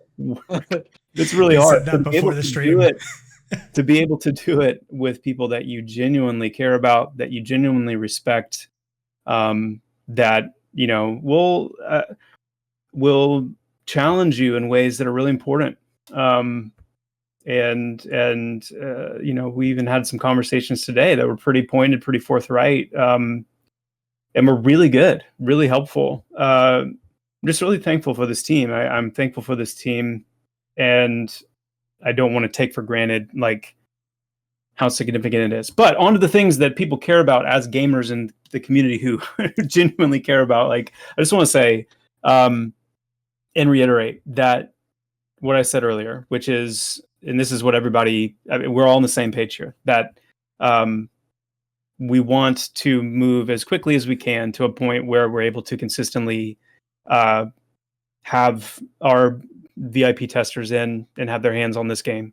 It's really hard that before the stream. To be able to do it with people that you genuinely care about, that you genuinely respect, that will challenge you in ways that are really important. We even had some conversations today that were pretty pointed, pretty forthright, and were really good, really helpful. I'm just really thankful for this team. I'm thankful for this team, and I don't want to take for granted how significant it is. But on to the things that people care about as gamers in the community who genuinely care about. I just want to say and reiterate that what I said earlier, which is, and this is what we're all on the same page here, that we want to move as quickly as we can to a point where we're able to consistently have our VIP testers in and have their hands on this game.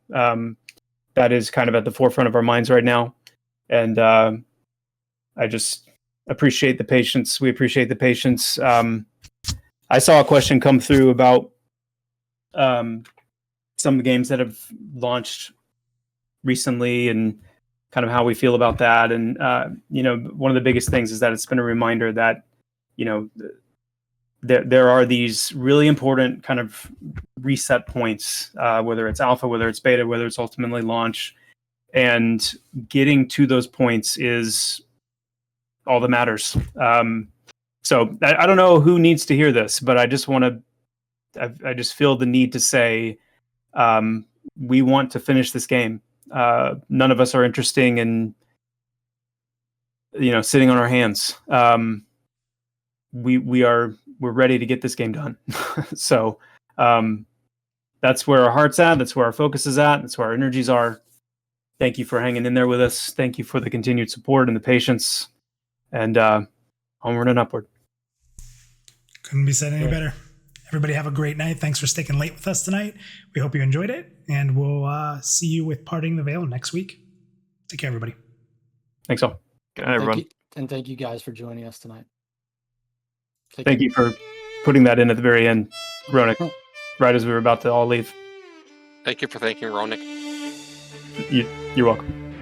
That is kind of at the forefront of our minds right now. And I just appreciate the patience. We appreciate the patience. I saw a question come through about some of the games that have launched recently and kind of how we feel about that. And, one of the biggest things is that it's been a reminder that, there are these really important kind of reset points, whether it's alpha, whether it's beta, whether it's ultimately launch, and getting to those points is all that matters. So I don't know who needs to hear this, but I just feel the need to say, we want to finish this game. None of us are interested in, sitting on our hands. We're ready to get this game done. So that's where our heart's at. That's where our focus is at. That's where our energies are. Thank you for hanging in there with us. Thank you for the continued support and the patience. And onward and upward. Couldn't be said any better. Everybody have a great night. Thanks for sticking late with us tonight. We hope you enjoyed it. And we'll see you with Parting the Veil next week. Take care, everybody. Thanks all. Good night, everyone. And thank you guys for joining us tonight. Thank you for putting that in at the very end, Ronik, right as we were about to all leave. Thank you for thanking Ronik. You're welcome.